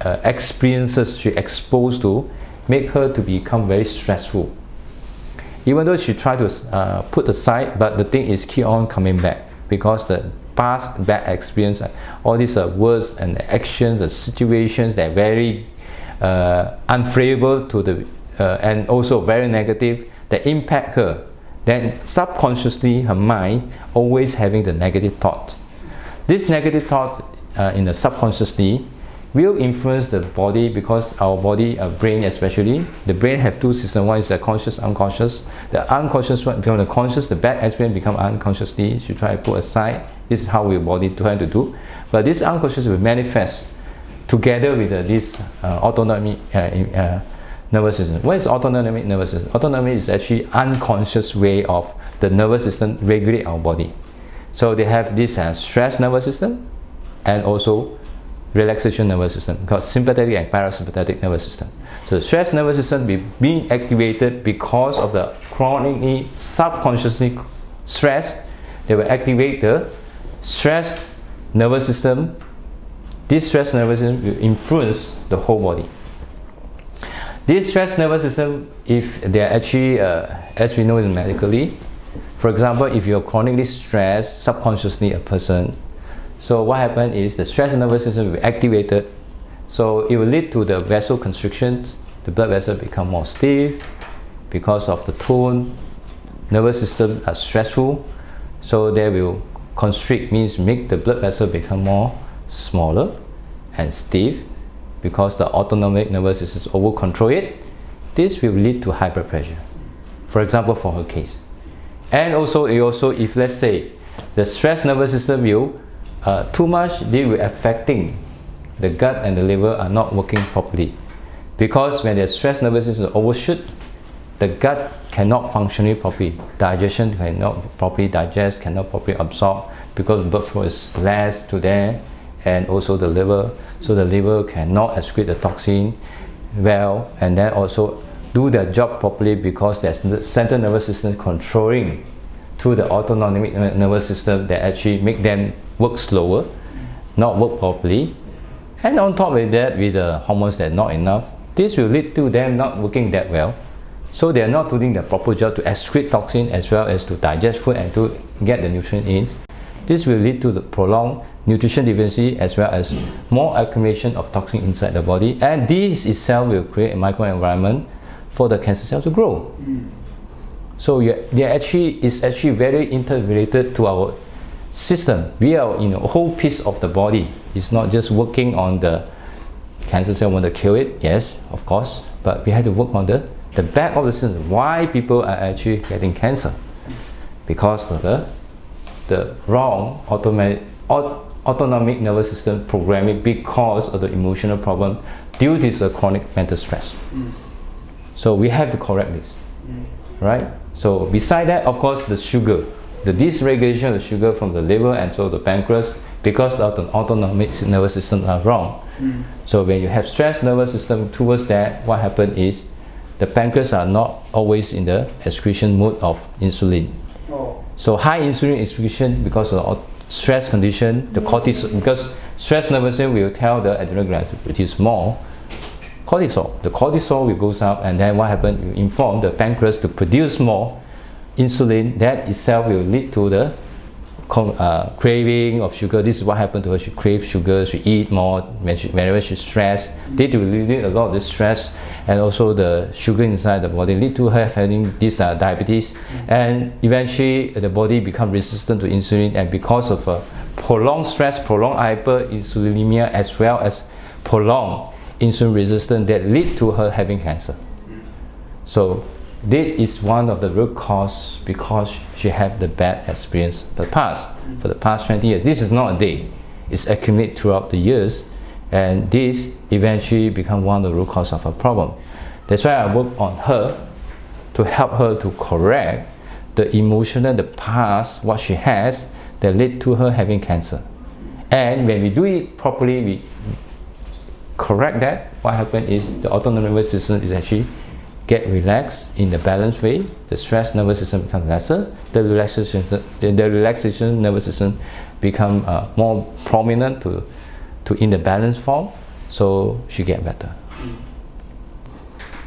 experiences she exposed to make her to become very stressful. Even though she tried to put aside, but the thing is keep on coming back, because the past bad experience, all these words and actions and situations that are very unfavorable to the and also very negative, that impact her. Then subconsciously her mind always having the negative thought. This negative thought in the subconsciously will influence the body, because our body, our brain especially, the brain have two systems. One is the conscious, unconscious. The unconscious one become the conscious, the bad experience become unconsciously. You should try to put aside. This is how your body try to do. But this unconscious will manifest together with this autonomic nervous system. What is autonomic nervous system? Autonomic is actually unconscious way of the nervous system regulate our body. So they have this stress nervous system and also relaxation nervous system, called sympathetic and parasympathetic nervous system. So the stress nervous system being activated because of the chronically subconsciously stress. They will activate the stress nervous system. This stress nervous system will influence the whole body. This stress nervous system, if they are actually, as we know, is medically. For example, if you're chronically stressed, subconsciously a person, so what happens is the stress nervous system will be activated. So it will lead to the vasoconstrictions. The blood vessels become more stiff because of the tone. Nervous system are stressful, so they will constrict, means make the blood vessel become more smaller and stiff, because the autonomic nervous system over control it. This will lead to high blood pressure, for example, for her case. And also, if let's say the stress nervous system will too much, they will affecting the gut and the liver are not working properly, because when the stress nervous system overshoot, the gut cannot function properly, digestion cannot properly digest, cannot properly absorb, because blood flow is less to there, and also the liver, so the liver cannot excrete the toxin well, and then also do their job properly, because there's the central nervous system controlling to the autonomic nervous system that actually make them work slower, not work properly. And on top of that, with the hormones that are not enough, this will lead to them not working that well. So they are not doing the proper job to excrete toxin as well as to digest food and to get the nutrient in. This will lead to the prolonged nutrition deficiency as well as more accumulation of toxin inside the body, and this itself will create a microenvironment for the cancer cell to grow. So it's actually very interrelated to our system. We are in a whole piece of the body. It's not just working on the cancer cell, want to kill it, yes, of course, but we have to work on the back of the system. Why people are actually getting cancer? Because of the wrong autonomic nervous system programming, because of the emotional problem due to the chronic mental stress. So we have to correct this, right? So beside that, of course, the sugar, the dysregulation of the sugar from the liver and so the pancreas, because of the autonomic nervous system are wrong. So when you have stress nervous system towards that, what happens is the pancreas are not always in the excretion mode of insulin. So high insulin excretion because of stress condition, the cortisol, because stress nervous system will tell the adrenal glands to produce more cortisol. The cortisol will goes up, and then what happens? You inform the pancreas to produce more insulin. That itself will lead to the craving of sugar. This is what happened to her. She craves sugar. She eat more whenever she's stressed. They will lead a lot of this stress, and also the sugar inside the body lead to her having this diabetes, and eventually the body become resistant to insulin, and because of prolonged stress, prolonged hyperinsulinemia, as well as prolonged insulin resistance, that lead to her having cancer. So that is one of the root cause, because she had the bad experience for the past 20 years. This is not a day. It's accumulated throughout the years, and this eventually become one of the root cause of her problem. That's why I work on her to help her to correct the emotional, the past, what she has that led to her having cancer. And when we do it properly, we correct that, what happens is the autonomic nervous system is actually get relaxed in the balanced way. The stress nervous system becomes lesser. The relaxation nervous system become more prominent to in the balanced form. So she get better.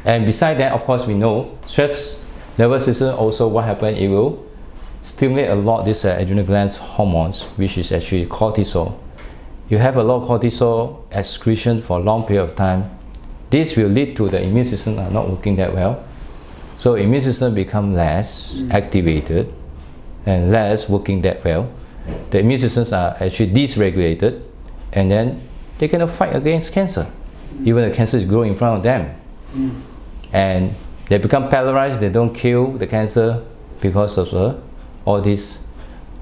And beside that, of course, we know stress nervous system also what happens. It will stimulate a lot this adrenal glands hormones, which is actually cortisol. You have a lot of cortisol excretion for a long period of time. This will lead to the immune system are not working that well. So immune system become less activated and less working that well. The immune systems are actually dysregulated, and then they cannot fight against cancer. Even the cancer is growing in front of them. And they become paralyzed, they don't kill the cancer because of all these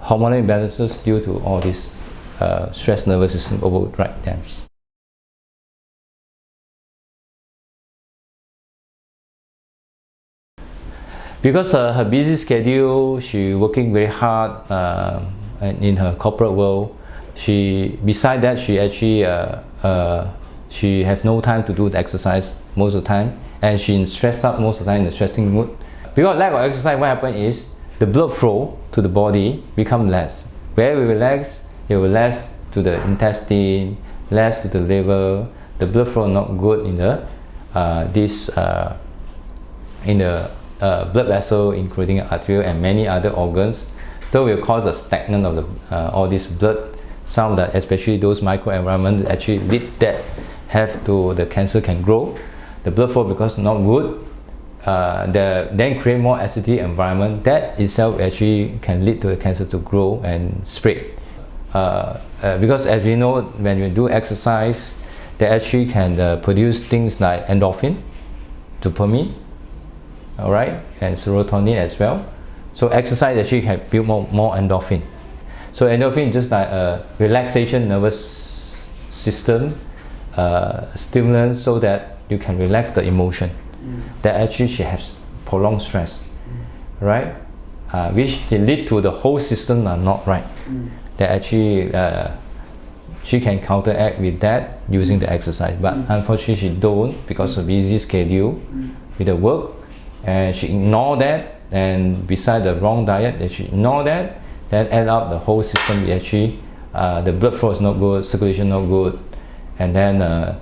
hormonal imbalances due to all this stress nervous system override them. Because her busy schedule, she working very hard in her corporate world. Beside that, she actually she has no time to do the exercise most of the time, and she's stressed out most of the time in the stressing mood. Because lack of exercise, what happens is the blood flow to the body becomes less. Where we relax, it will less to the intestine, less to the liver. The blood flow not good in the blood vessel, including arterial and many other organs. So it will cause a stagnant of all this blood. Some of the, especially those microenvironments, actually lead that have to the cancer can grow. The blood flow because not good. Then create more acidic environment. That itself actually can lead to the cancer to grow and spread. Because as we know, when you do exercise, they actually can produce things like endorphin, dopamine, all right, and serotonin as well. So exercise actually can build more endorphin. So endorphin is just like a relaxation nervous system stimulant, so that you can relax the emotion. That actually she has prolonged stress, right? Which can lead to the whole system are not right. That actually she can counteract with that using the exercise, but unfortunately she don't because of busy schedule with the work, and she ignore that. And beside the wrong diet, that she ignore that, then add up the whole system. Actually, the blood flow is not good, circulation not good, and then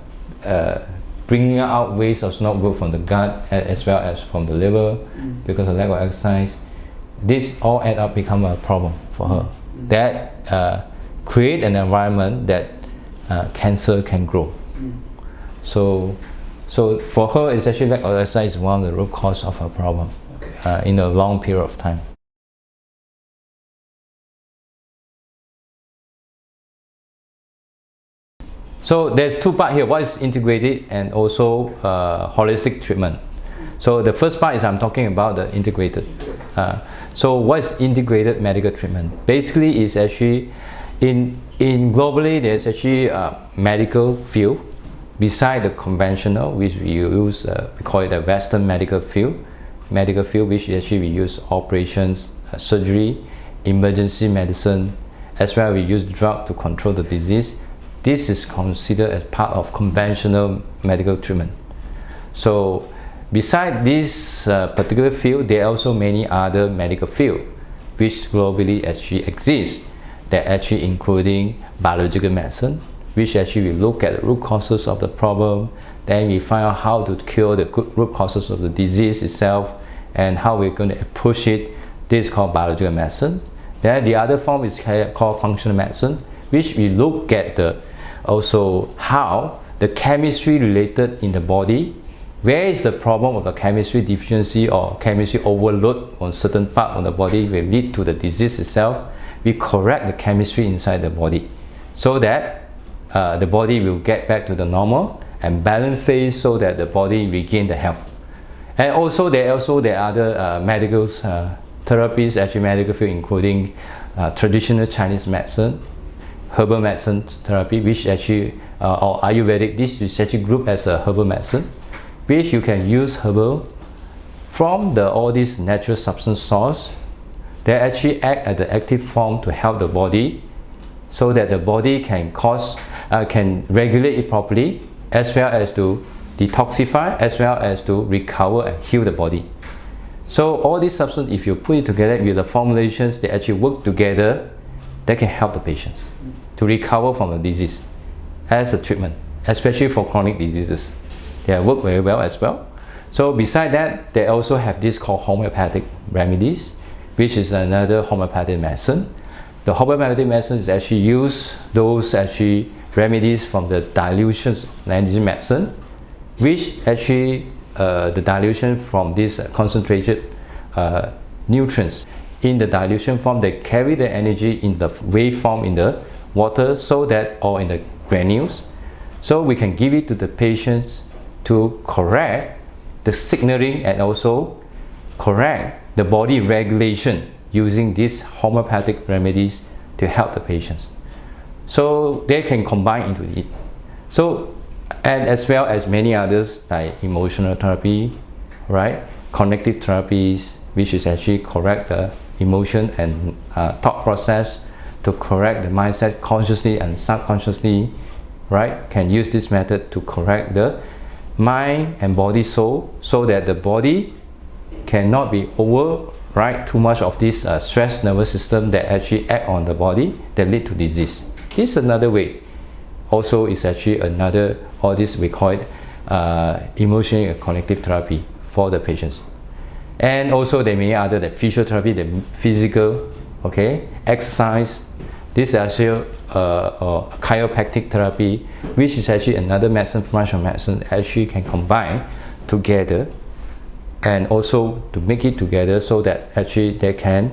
bringing out waste is not good from the gut as well as from the liver because of lack of exercise. This all add up become a problem for her. That create an environment that cancer can grow. So for her, it's actually lack of exercise is one of the root cause of her problem in a long period of time. So there's two parts here. What is integrated and also holistic treatment. So the first part is I'm talking about the integrated. So what is integrated medical treatment? Basically, is actually in globally there's actually a medical field beside the conventional, which we use. We call it the Western medical field. Medical field, which actually we use operations, surgery, emergency medicine, as well we use drug to control the disease. This is considered as part of conventional medical treatment. So beside this particular field, there are also many other medical fields which globally actually exist. That actually including biological medicine, which actually we look at the root causes of the problem, then we find out how to cure the root causes of the disease itself and how we're going to approach it. This is called biological medicine. Then the other form is called functional medicine, which we look at also how the chemistry related in the body, where is the problem of the chemistry deficiency or chemistry overload on certain part of the body will lead to the disease itself. We correct the chemistry inside the body so that the body will get back to the normal and balance phase, so that the body regain the health. And also there are other medical therapies, actually medical field, including traditional Chinese medicine, herbal medicine therapy, which actually or Ayurvedic. This is actually grouped as a herbal medicine, which you can use herbal from all these natural substance source. They actually act as the active form to help the body, so that the body can regulate it properly, as well as to detoxify, as well as to recover and heal the body. So all these substances, if you put it together with the formulations, they actually work together. They can help the patients to recover from the disease as a treatment, especially for chronic diseases. They work very well as well. So beside that, they also have this called homeopathic remedies, which is another homeopathic medicine. The homeopathic medicine is actually use those actually remedies from the dilutions of Chinese medicine, which actually the dilution from these concentrated nutrients in the dilution form, they carry the energy in the wave form in the water, so that, or in the granules. So we can give it to the patients to correct the signaling and also correct the body regulation using these homeopathic remedies to help the patients. So they can combine into it. So, and as well as many others like emotional therapy, right? Cognitive therapies, which is actually correct the emotion and thought process, to correct the mindset consciously and subconsciously, right? Can use this method to correct the mind and body soul, so that the body cannot be override too much of this stress nervous system that actually act on the body that lead to disease. This is another way. Also is actually another, all this we call it emotional and cognitive therapy for the patients. And also there may be other, the physiotherapy, the physical, okay, exercise. This is actually chiropractic therapy, which is actually another medicine, branch of medicine, actually can combine together, and also to make it together so that actually they can,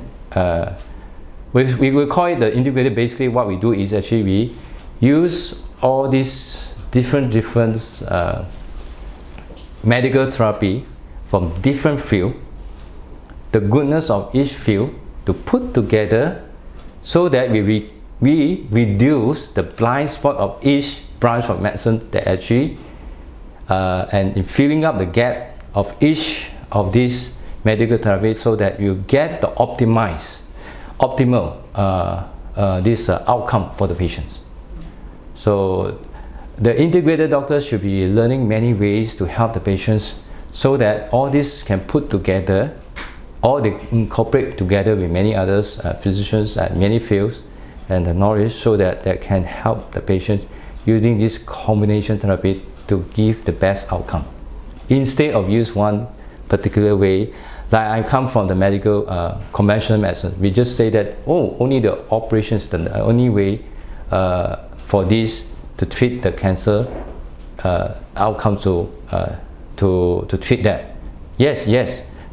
we will call it the integrative. Basically what we do is actually we use all these different medical therapy from different field, the goodness of each field, to put together so that we reduce the blind spot of each branch of medicine that actually and in filling up the gap of each of these medical therapies, so that you get the optimal outcome for the patients. So the integrated doctor should be learning many ways to help the patients, so that all this can put together, or they incorporate together with many others, physicians at many fields, and the knowledge, so that they can help the patient using this combination therapy to give the best outcome. Instead of use one particular way, like I come from the medical conventional medicine, we just say that, oh, only the operation is the only way for this to treat the cancer outcome, to treat that. Yes,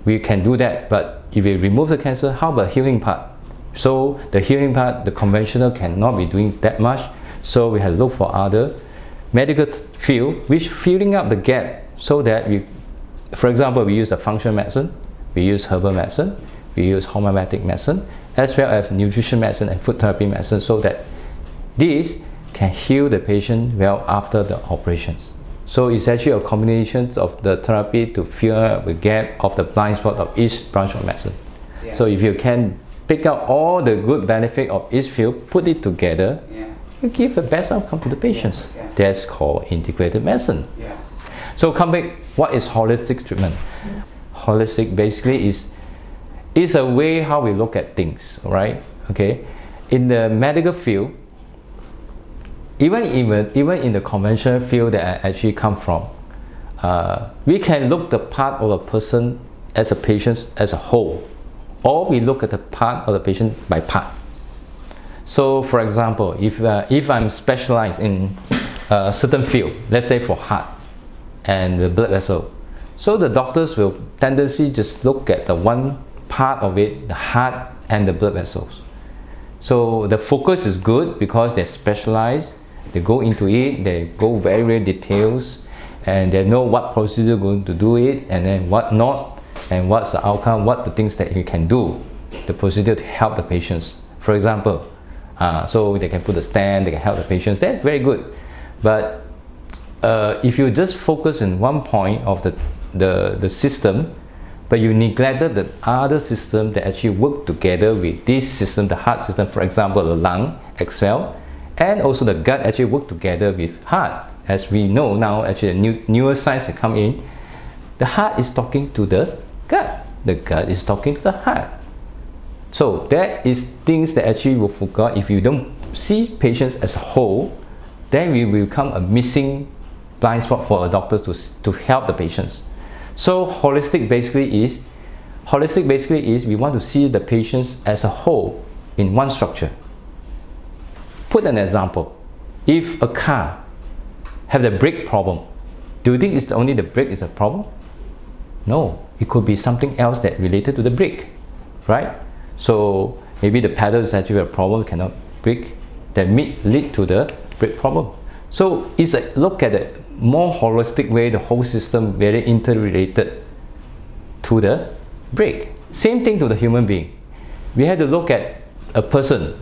we can do that, but if we remove the cancer, how about healing part? So the healing part, the conventional cannot be doing that much, so we have to look for other medical field which filling up the gap, so that we, for example, we use a functional medicine, we use herbal medicine, we use homeopathic medicine, as well as nutrition medicine and food therapy medicine, so that this can heal the patient well after the operations. So it's actually a combination of the therapy to fill up the gap of the blind spot of each branch of medicine. Yeah. So if you can pick up all the good benefit of each field, put it together, you give the best outcome to the patients. That's called integrated medicine. So come back, what is holistic treatment? Holistic basically is a way how we look at things, right? Okay, in the medical field, even in the conventional field that I actually come from, we can look the part of a person as a patient as a whole, or we look at the part of the patient by part. So for example, if I'm specialized in a certain field, let's say for heart and the blood vessel, so the doctors will tendency just look at the one part of it, the heart and the blood vessels. So the focus is good because they're specialized, they go into it, they go very details, and they know what procedure going to do it, and then what not, and what's the outcome, what the things that you can do, the procedure to help the patients. For example, so they can put the stent, they can help the patients, that's very good. But if you just focus in one point of the system, but you neglected the other system that actually work together with this system, the heart system, for example, the lung as well, and also the gut actually work together with heart. As we know now, actually newer science have come in, the heart is talking to the gut is talking to the heart. So that is things that actually will forget. If you don't see patients as a whole, then we will become a missing blind spot for a doctor to help the patients. So holistic basically is we want to see the patients as a whole in one structure. Put an example. If a car have the brake problem, do you think it's only the brake is a problem? No, it could be something else that related to the brake, right? So maybe the pedal is actually a problem, cannot brake, that may lead to the brake problem. So it's a look at it more holistic way, the whole system very interrelated to the break. Same thing to the human being. We had to look at a person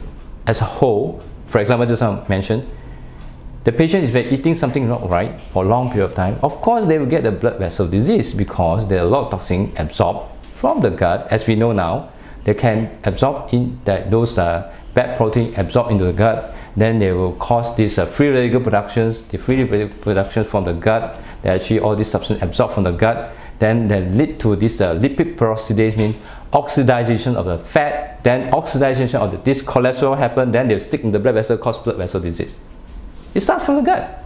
as a whole. For example, just I mentioned, the patient is eating something not right for a long period of time. Of course, they will get the blood vessel disease because there are a lot of toxin absorbed from the gut. As we know now, they can absorb in that those bad protein absorb into the gut. Then they will cause this free radical productions. The free radical production from the gut, they actually all this substance absorbed from the gut. Then they lead to this lipid peroxidase, means oxidation of the fat. Then oxidation of this cholesterol happen. Then they stick in the blood vessel, cause blood vessel disease. It starts from the gut.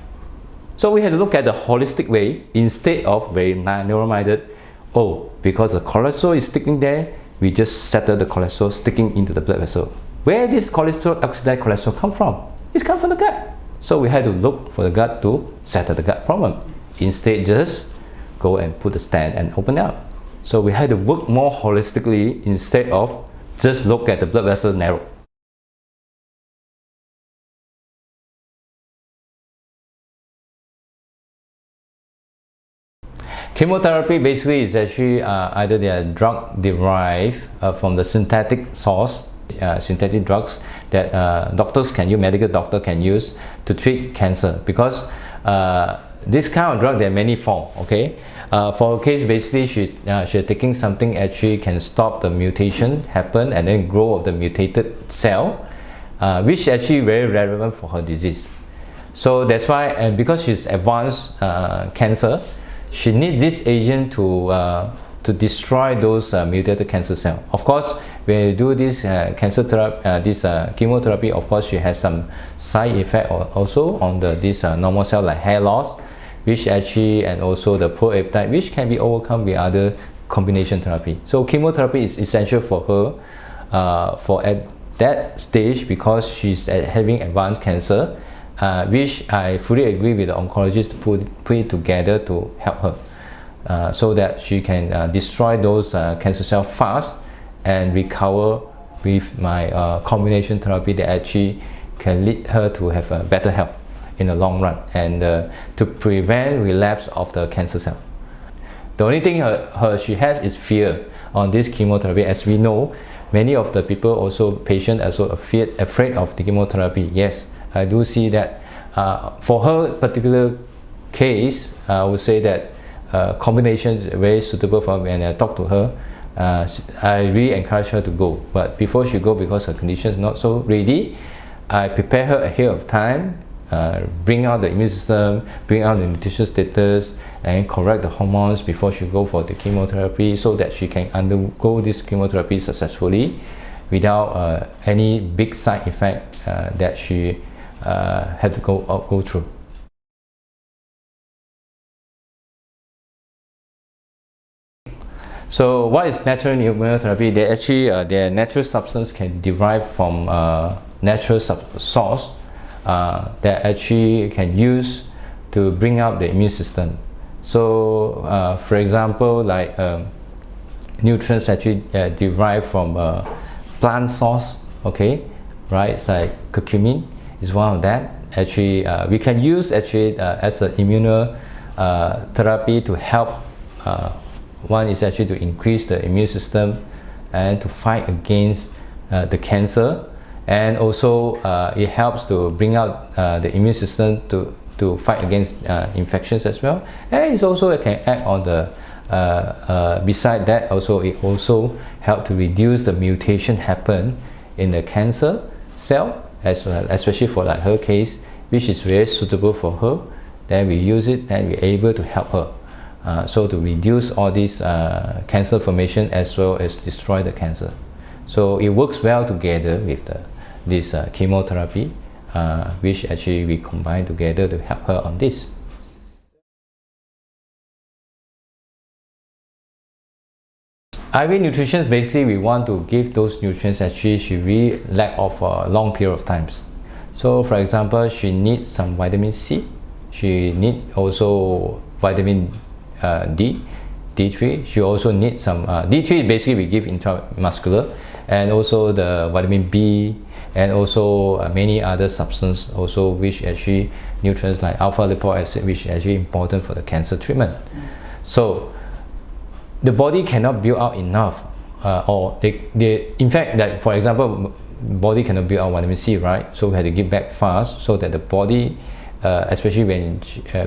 So we had to look at the holistic way instead of very narrow-minded. Oh, because the cholesterol is sticking there, we just settle the cholesterol sticking into the blood vessel. Where this cholesterol, oxidized cholesterol come from? It's come from the gut. So we had to look for the gut to settle the gut problem. Instead, just go and put the stent and open it up. So we had to work more holistically instead of just look at the blood vessel narrow. Chemotherapy basically is actually either they are drug derived from the synthetic source, synthetic drugs that doctors can use, medical doctor can use to treat cancer, because this kind of drug there are many forms. Okay, for a case basically she's taking something actually can stop the mutation happen and then grow of the mutated cell, which actually very relevant for her disease. So that's why, and because she's advanced cancer, she needs this agent to destroy those mutated cancer cells. Of course, when you do this cancer therapy, this chemotherapy, of course, she has some side effect also on this normal cell, like hair loss, which actually, and also the poor appetite, which can be overcome with other combination therapy. So chemotherapy is essential for her for at that stage, because she's having advanced cancer. Which I fully agree with the oncologist to put it together to help her, so that she can destroy those cancer cells fast and recover with my combination therapy that actually can lead her to have a better health in the long run, and to prevent relapse of the cancer cell. The only thing she has is fear on this chemotherapy. As we know, many of the people also, patients also afraid of the chemotherapy. Yes, I do see that. For her particular case, I would say that combination is very suitable for her. When I talk to her, I really encourage her to go. But before she go, because her condition is not so ready, I prepare her ahead of time, bring out the immune system, bring out the nutritional status, and correct the hormones before she go for the chemotherapy, so that she can undergo this chemotherapy successfully without any big side effect that she had to go through. So what is natural immunotherapy? They actually their natural substance can derive from natural source that actually can use to bring up the immune system. So for example, like nutrients actually derive from plant source. Okay, right? It's like curcumin is one of that. Actually, we can use actually as an immunotherapy to help. One is actually to increase the immune system and to fight against the cancer, and also it helps to bring out the immune system to fight against infections as well. And it can act on the beside that also, it also help to reduce the mutation happen in the cancer cell, especially for like her case, which is very suitable for her. Then we use it and we're able to help her. So to reduce all these cancer formation as well as destroy the cancer. So it works well together with this chemotherapy, which actually we combine together to help her on this. IV nutrition, basically we want to give those nutrients actually she really lack of a long period of times. So for example, she needs some vitamin C, she needs also vitamin D, D3. She also needs some D3 basically we give intramuscular, and also the vitamin B, and also many other substances also, which actually nutrients like alpha lipoic acid, which is actually important for the cancer treatment. So the body cannot build out enough, or in fact, that for example, body cannot build out vitamin C, right? So we had to give back fast, so that the body, especially when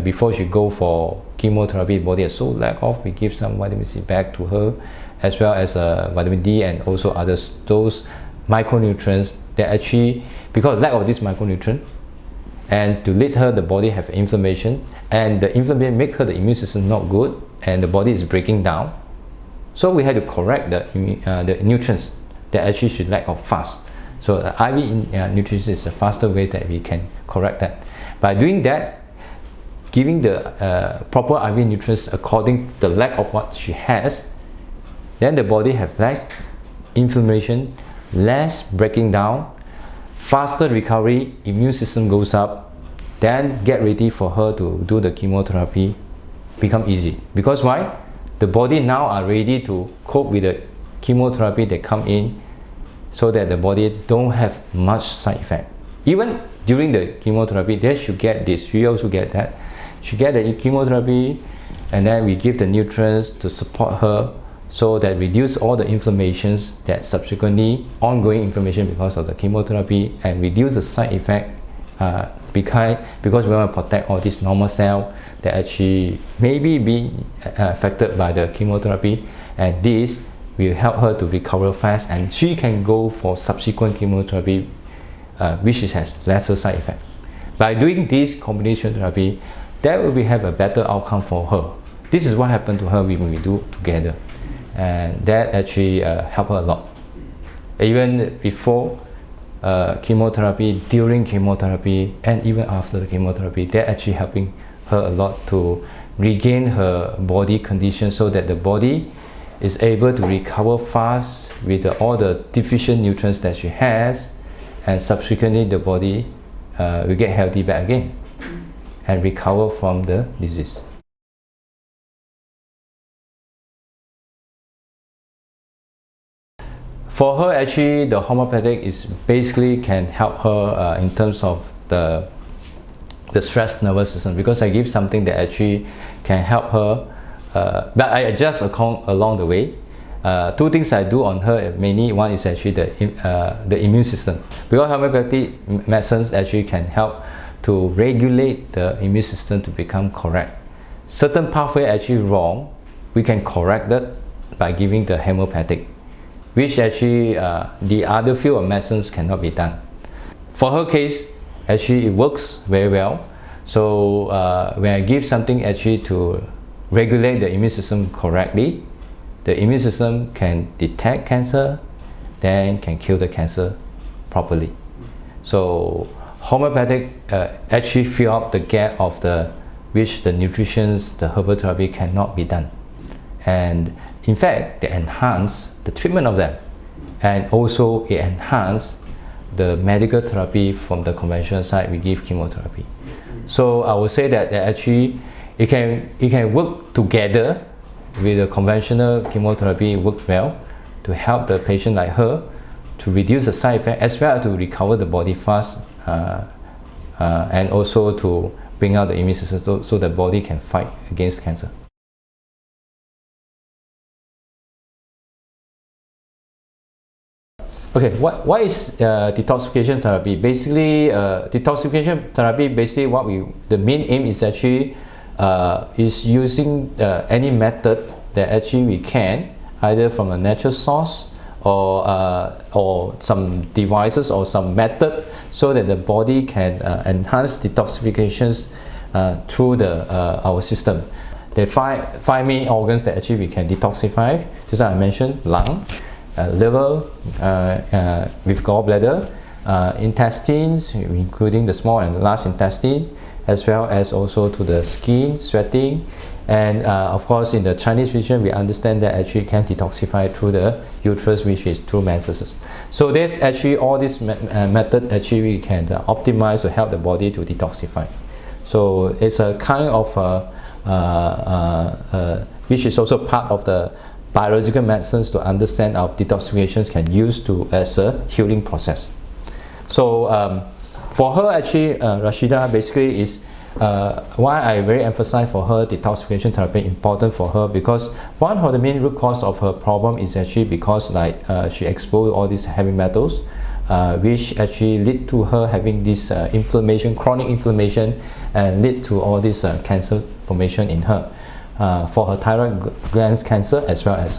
before she go for chemotherapy, body is so lack of, we give some vitamin C back to her, as well as vitamin D and also others, those micronutrients that actually, because lack of this micronutrient, and to lead her, the body have inflammation, and the inflammation make her the immune system not good, and the body is breaking down. So we had to correct the nutrients that actually should lack of fast. So IV nutrition is a faster way that we can correct that. By doing that, giving the proper IV nutrients according to the lack of what she has, then the body has less inflammation, less breaking down, faster recovery, immune system goes up, then get ready for her to do the chemotherapy, become easy. Because why? The body now are ready to cope with the chemotherapy that come in, so that the body don't have much side effect. Even during the chemotherapy, they should get this, we also get that. She get the chemotherapy, and then we give the nutrients to support her, so that reduce all the inflammations that subsequently ongoing inflammation because of the chemotherapy, and reduce the side effect because we want to protect all these normal cells that actually maybe being affected by the chemotherapy, and this will help her to recover fast, and she can go for subsequent chemotherapy which has lesser side effect. By doing this combination therapy, that will have a better outcome for her. This is what happened to her when we do together, and that actually helped her a lot. Even before chemotherapy, during chemotherapy, and even after the chemotherapy, they're actually helping her a lot to regain her body condition, so that the body is able to recover fast with all the deficient nutrients that she has, and subsequently the body will get healthy back again and recover from the disease. For her, actually, the homeopathic is basically can help her in terms of the stress nervous system, because I give something that actually can help her, but I adjust along the way. Two things I do on her mainly. One is actually the immune system, because homeopathic medicines actually can help to regulate the immune system to become correct. Certain pathway actually wrong, we can correct that by giving the homeopathic, which actually the other field of medicines cannot be done. For her case, actually it works very well. So when I give something actually to regulate the immune system correctly, the immune system can detect cancer, then can kill the cancer properly. So homeopathic actually fill up the gap of which the nutrition, the herbal therapy cannot be done. And in fact, they enhance the treatment of them, and also it enhance the medical therapy from the conventional side. We give chemotherapy. So I would say that actually it can work together with the conventional chemotherapy, work well to help the patient like her to reduce the side effect, as well as to recover the body fast, and also to bring out the immune system so the body can fight against cancer. Okay, what is detoxification therapy? Basically, detoxification therapy, basically the main aim is actually is using any method that actually we can, either from a natural source or some devices or some method, so that the body can enhance detoxifications through our system. There are five main organs that actually we can detoxify. Just as I mentioned, lung, liver, with gallbladder, intestines, including the small and large intestine, as well as also to the skin, sweating, and of course in the Chinese tradition we understand that actually can detoxify through the uterus, which is through metastasis. So there's actually all this method actually we can optimize to help the body to detoxify. So it's a kind of which is also part of the biological medicines to understand how detoxifications can use to as a healing process. So for her actually, Rashida basically is why I very emphasize for her detoxification therapy important for her, because one of the main root cause of her problem is actually because like she exposed all these heavy metals, which actually lead to her having this inflammation, chronic inflammation, and lead to all this cancer formation in her. For her thyroid gland cancer as well as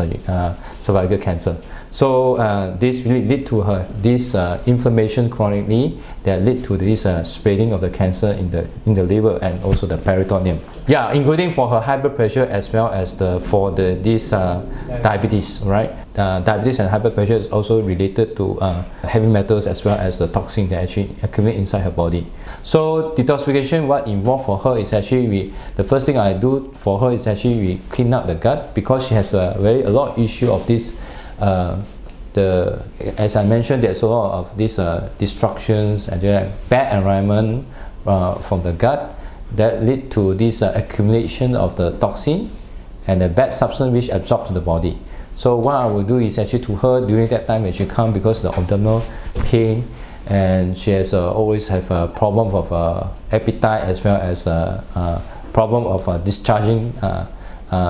cervical cancer. So this really lead to her this inflammation chronically that lead to this spreading of the cancer in the liver and also the peritoneum. Yeah, including for her high blood pressure as well as this diabetes, right? Diabetes and high blood pressure is also related to heavy metals as well as the toxin that actually accumulate inside her body. So detoxification, what involved for her is actually the first thing I do for her is actually we clean up the gut, because she has a lot of issue of this. As I mentioned, there's a lot of these destructions and bad environment from the gut that lead to this accumulation of the toxin and the bad substance which absorb to the body. So what I will do is actually to her during that time when she come, because the abdominal pain, and she has always have a problem of appetite as well as a problem of discharging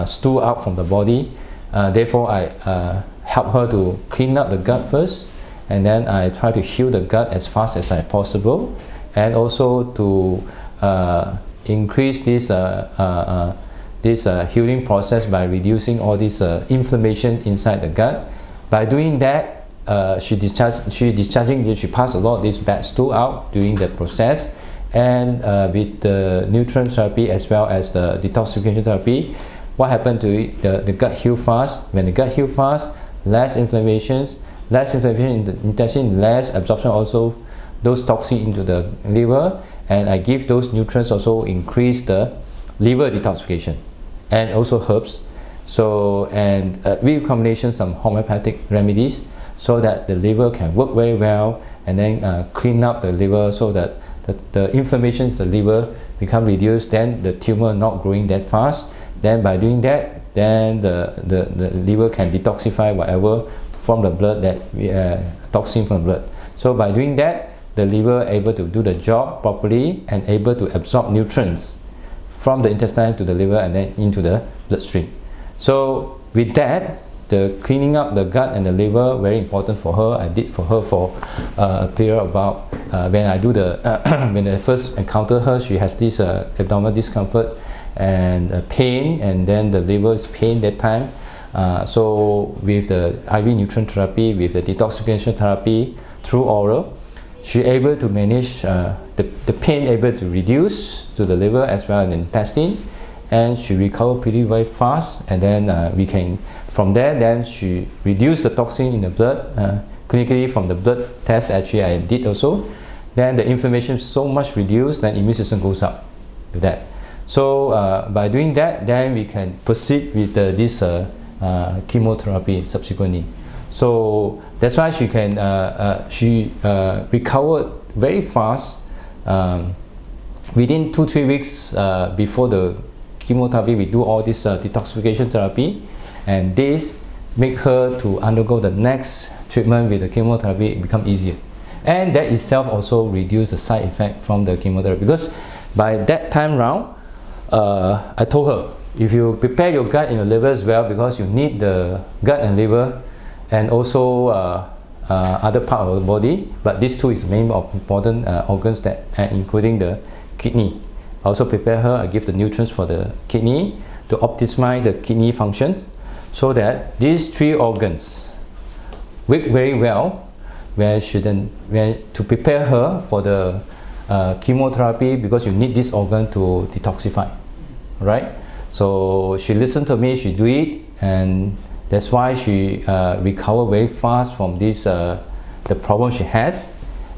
stool out from the body. Therefore I help her to clean up the gut first, and then I try to heal the gut as fast as possible, and also to increase this healing process by reducing all this inflammation inside the gut. By doing that, she passed a lot of this bad stool out during the process, and with the nutrient therapy as well as the detoxification therapy, what happened to it? The gut heal fast. When the gut heal fast, less inflammation in the intestine, less absorption also those toxins into the liver, and I give those nutrients also increase the liver detoxification, and also herbs. So and with combination some homeopathic remedies, so that the liver can work very well, and then clean up the liver so that the inflammation in the liver become reduced, then the tumor not growing that fast. Then by doing that, then the liver can detoxify whatever from the blood that toxin from the blood. So by doing that, the liver able to do the job properly and able to absorb nutrients from the intestine to the liver and then into the bloodstream. So with that, the cleaning up the gut and the liver very important for her. I did for her for a period about when I do the when I first encounter her, she has this abdominal discomfort and pain, and then the liver is pain that time. So with the IV nutrient therapy, with the detoxification therapy through oral, she able to manage the pain, able to reduce to the liver as well as the intestine, and she recover pretty very fast. And then we can from there, then she reduce the toxin in the blood clinically from the blood test actually I did also. Then the inflammation is so much reduced, then immune system goes up with that. So by doing that, then we can proceed with this chemotherapy subsequently. So that's why she can recovered very fast within 2-3 weeks before the chemotherapy. We do all this detoxification therapy, and this make her to undergo the next treatment with the chemotherapy become easier, and that itself also reduce the side effect from the chemotherapy, because by that time round I told her, if you prepare your gut and your liver as well, because you need the gut and liver and also other part of the body, but these two is the main important organs that including the kidney. I also prepare her, I give the nutrients for the kidney to optimize the kidney functions, so that these 3 organs work very well to prepare her for the chemotherapy, because you need this organ to detoxify, right? So she listened to me, she do it, and that's why she recovered very fast from this the problem she has.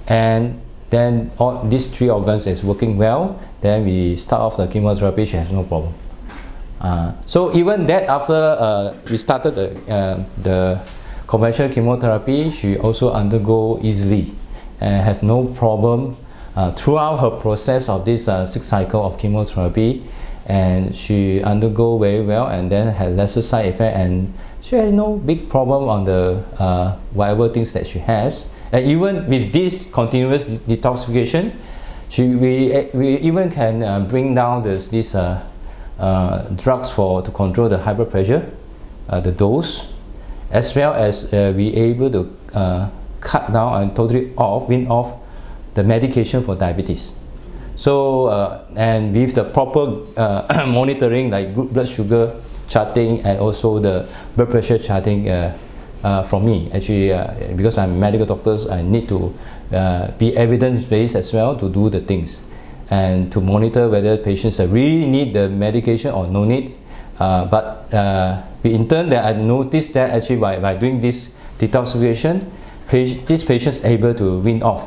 And then all these 3 organs is working well, then we start off the chemotherapy, she has no problem. So even that after we started the conventional chemotherapy, she also undergo easily and have no problem throughout her process of this 6 cycle of chemotherapy, and she undergo very well, and then had lesser side effect, and she had no big problem on the whatever things that she has. And even with this continuous detoxification, we even can bring down these drugs to control the high blood pressure, the dose, as well as be able to cut down and totally wean off the medication for diabetes. So and with the proper monitoring, like blood sugar charting and also the blood pressure charting from me, actually, because I'm a medical doctor, I need to be evidence-based as well to do the things and to monitor whether patients really need the medication or no need. But in turn, that I noticed that actually by doing this detoxification, these patients are able to wean off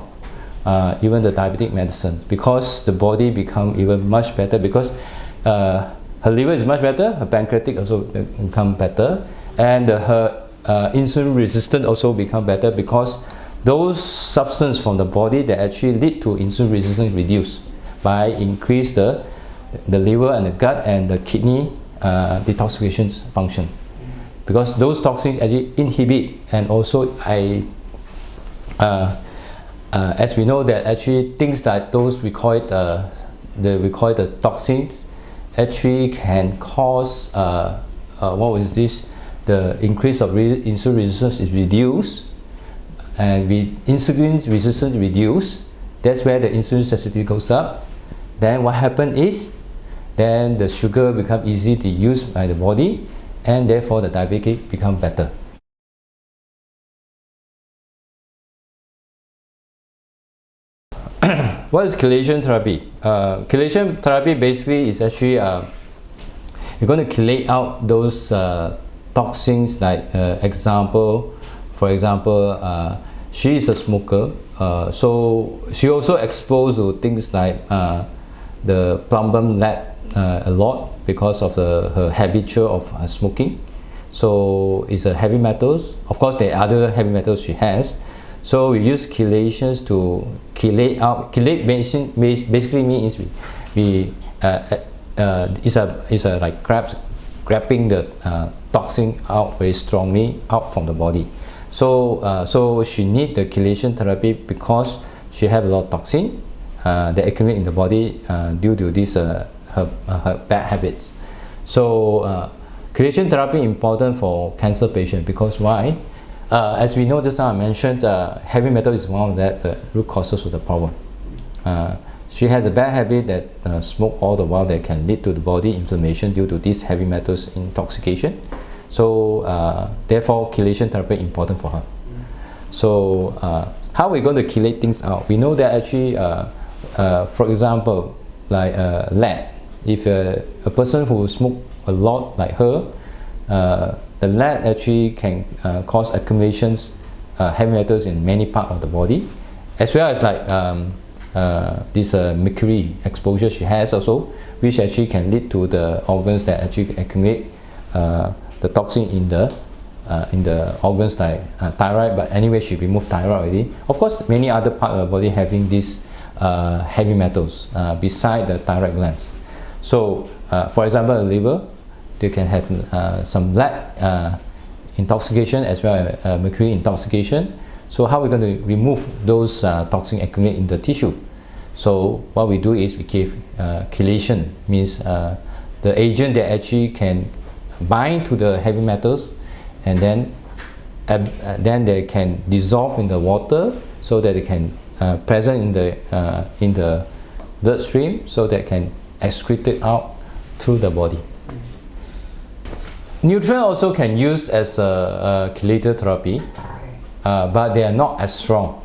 even the diabetic medicine, because the body become even much better, because her liver is much better, her pancreatic also become better, and her insulin resistance also become better, because those substances from the body that actually lead to insulin resistance reduce by increase the liver and the gut and the kidney detoxification function, because those toxins actually inhibit. And also as we know that actually things like those we call it the toxins actually can cause the increase of insulin resistance is reduced, and with insulin resistance reduced, that's where the insulin sensitivity goes up. Then what happens is, then the sugar become easy to use by the body, and therefore the diabetes become better. What is chelation therapy? Chelation therapy basically is actually you're going to chelate out those toxins, like for example, she is a smoker, so she also exposed to things like the plumbum lead a lot because of her habitual of smoking. So it's a heavy metals. Of course, there are other heavy metals she has. So we use chelations to chelate out. Chelate basically means it's a like grabbing the toxin out very strongly out from the body. So she need the chelation therapy because she have a lot of toxin that accumulate in the body due to this her bad habits. So chelation therapy important for cancer patient, because why? As we know just now I mentioned, heavy metal is one of the root causes of the problem. She has a bad habit that smoke all the while that can lead to the body inflammation due to these heavy metals intoxication. So therefore chelation therapy important for her. So how are we going to chelate things out? We know that actually for example, like lead. If a person who smoke a lot like her, the lead actually can cause accumulations heavy metals in many parts of the body, as well as like this mercury exposure she has also, which actually can lead to the organs that actually accumulate the toxin in the organs like thyroid. But anyway, she removed thyroid already. Of course, many other parts of the body having these heavy metals beside the thyroid glands. So for example, the liver, they can have some lead intoxication as well as mercury intoxication. So how are we going to remove those toxins accumulate in the tissue? So what we do is we give chelation, means the agent that actually can bind to the heavy metals, and then they can dissolve in the water, so that they can present in the bloodstream, so that can excrete it out through the body. Nutritional also can use as a chelator therapy, but they are not as strong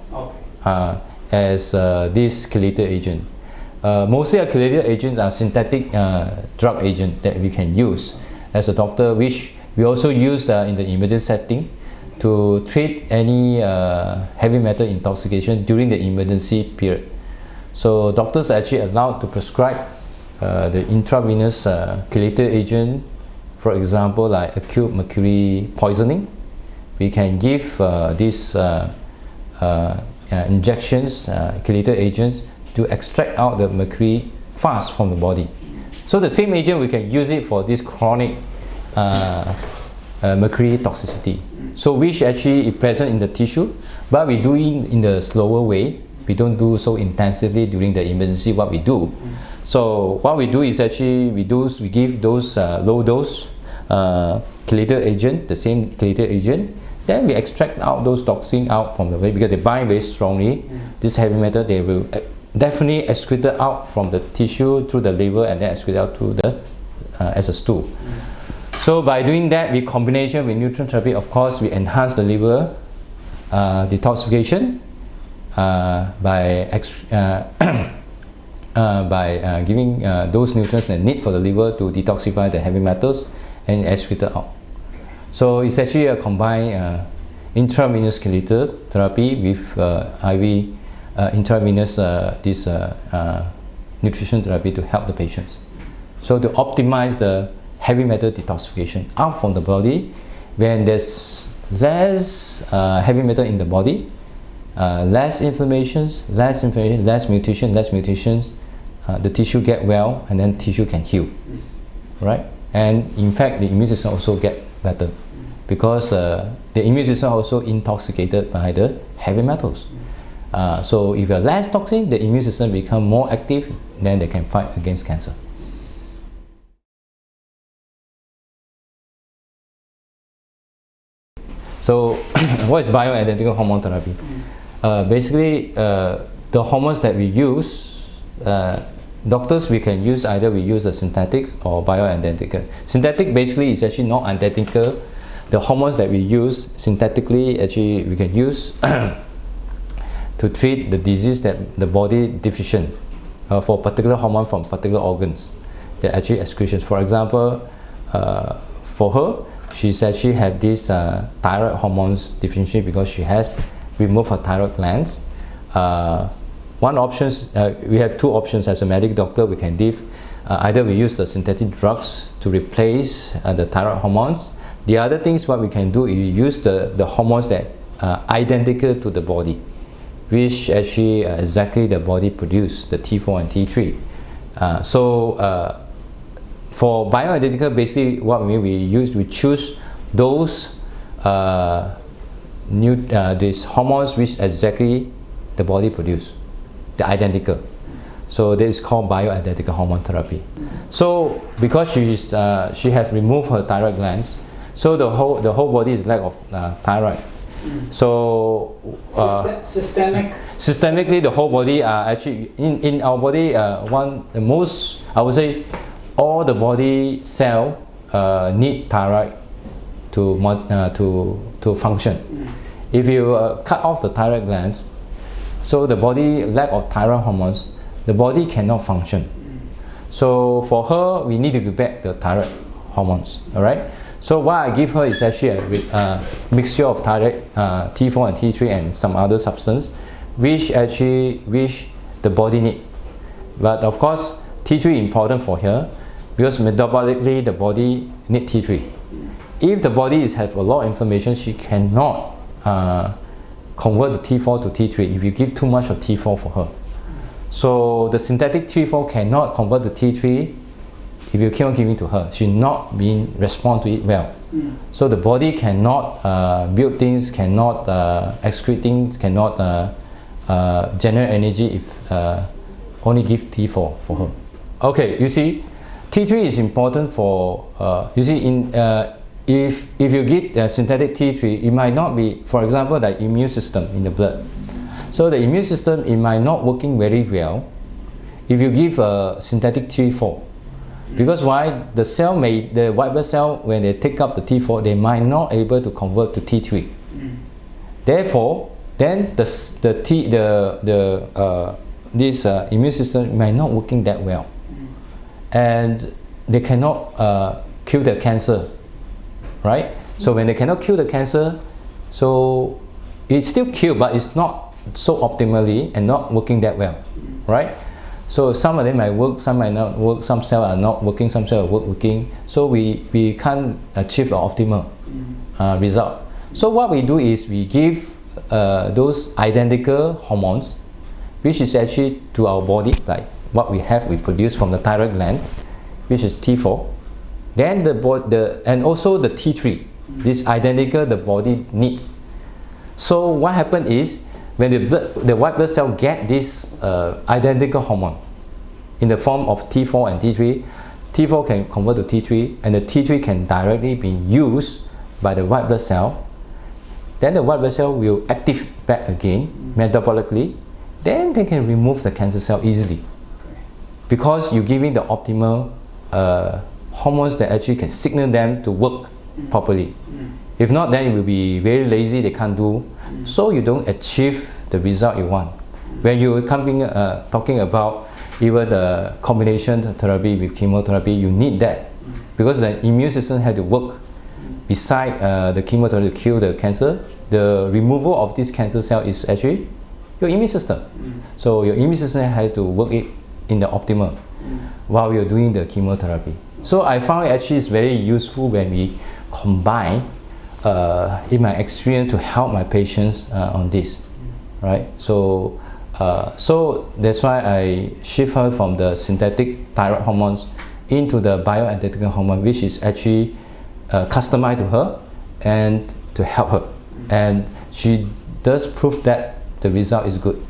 as this chelator agent. Mostly our chelator agents are synthetic drug agent that we can use as a doctor, which we also use in the emergency setting to treat any heavy metal intoxication during the emergency period. So doctors are actually allowed to prescribe the intravenous chelator agent. For example, like acute mercury poisoning, we can give these injections, chelator agents, to extract out the mercury fast from the body. So the same agent, we can use it for this chronic mercury toxicity. So which actually is present in the tissue, but we do it in the slower way. We don't do so intensively during the emergency. What we do, so what we do is actually we give those low dose chelator agent, the same chelator agent. Then we extract out those toxins out from the body because they bind very strongly. This heavy metal, they will definitely excrete out from the tissue through the liver and then excrete out through the as a stool. So by doing that, with combination with nutrient therapy, of course, we enhance the liver detoxification by giving those nutrients that need for the liver to detoxify the heavy metals and excrete out. So it's actually a combined intravenous chelator therapy with IV intravenous nutrition therapy to help the patients. So to optimize the heavy metal detoxification out from the body, when there's less heavy metal in the body, less inflammations, less mutations, the tissue get well and then tissue can heal, right? And in fact, the immune system also get better because the immune system also intoxicated by the heavy metals. So if you're less toxic, the immune system become more active, then they can fight against cancer. So what is bioidentical hormone therapy? Basically, the hormones that we use, doctors, we can use either we use the synthetics or bioidentical. Synthetic basically is actually not identical. The hormones that we use synthetically, actually we can use to treat the disease that the body deficient for particular hormone from particular organs. They're actually excretions. For example, for her, she's actually have this thyroid hormones deficiency because she has removed her thyroid glands. One option, we have two options as a medical doctor. We can give either we use the synthetic drugs to replace the thyroid hormones. The other things what we can do is use the hormones that are identical to the body, which actually exactly the body produce, the T4 and T3. For bioidentical, basically what we choose those these hormones which exactly the body produce, the identical. So this is called bioidentical hormone therapy. So because she has removed her thyroid glands, so the whole body is lack of thyroid. So systemically, the whole body actually in our body most, I would say, all the body cell need thyroid to function. If you cut off the thyroid glands, so the body lack of thyroid hormones, the body cannot function. So for her, we need to give back the thyroid hormones. All right. So what I give her is actually a mixture of thyroid, T4 and T3 and some other substance, which the body need. But of course, T3 important for her because metabolically the body need T3. If the body has a lot of inflammation, she cannot convert the T4 to T3 if you give too much of T4 for her. So the synthetic T4 cannot convert to T3 if you keep on giving to her. She not being respond to it well. So the body cannot build things, cannot excrete things, cannot generate energy if only give T4 for her. Okay, you see, T3 is important for you see if you get synthetic T3, it might not be, for example, the immune system in the blood. So the immune system, it might not working very well if you give a synthetic T4. Because why? The white blood cell, when they take up the T4, they might not able to convert to T3. Therefore, then this immune system might not working that well, and they cannot kill the cancer, right? So when they cannot kill the cancer, so it's still killed, but it's not so optimally and not working that well, right? So some of them might work, some might not work, some cells are not working, some cells are working. So we can't achieve an optimal result. So what we do is we give those identical hormones, which is actually to our body, like what we produce from the thyroid gland, which is T4. Then and also the T3. This identical the body needs. So what happens is when the white blood cell get this identical hormone in the form of T4 and T3, T4 can convert to T3 and the T3 can directly be used by the white blood cell. Then the white blood cell will active back again metabolically. Then they can remove the cancer cell easily because you're giving the optimal hormones that actually can signal them to work properly. If not, then it will be very lazy, they can't do. So you don't achieve the result you want. When you're talking about even the combination therapy with chemotherapy, you need that because the immune system has to work beside the chemotherapy to kill the cancer. The removal of this cancer cell is actually your immune system. So your immune system has to work it in the optimal while you're doing the chemotherapy. So I found it actually is very useful when we combine in my experience to help my patients on this, right? So so that's why I shift her from the synthetic thyroid hormones into the bioidentical hormone, which is actually customized to her and to help her. And she does prove that the result is good.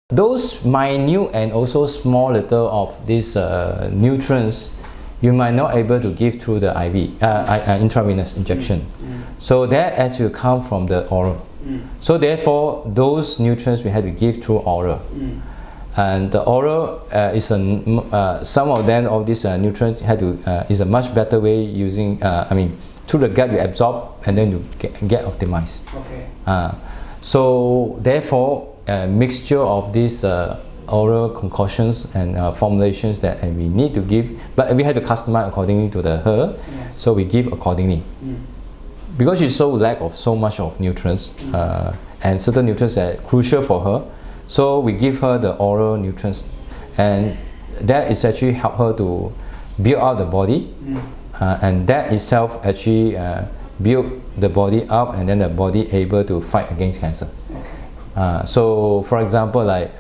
Those minute and also small little of these nutrients, you might not able to give through the IV, intravenous injection. So that actually come from the oral. So therefore, those nutrients we had to give through oral. And the oral is some of them of these nutrients had to is a much better way using through the gut you absorb and then you get optimized. Okay. So therefore, a mixture of these oral concoctions and formulations that we need to give, but we had to customize accordingly to her. So we give accordingly. Because she's so lack of so much of nutrients and certain nutrients that are crucial for her. So we give her the oral nutrients, and that is actually help her to build out the body, and that itself actually build the body up, and then the body able to fight against cancer. So for example, like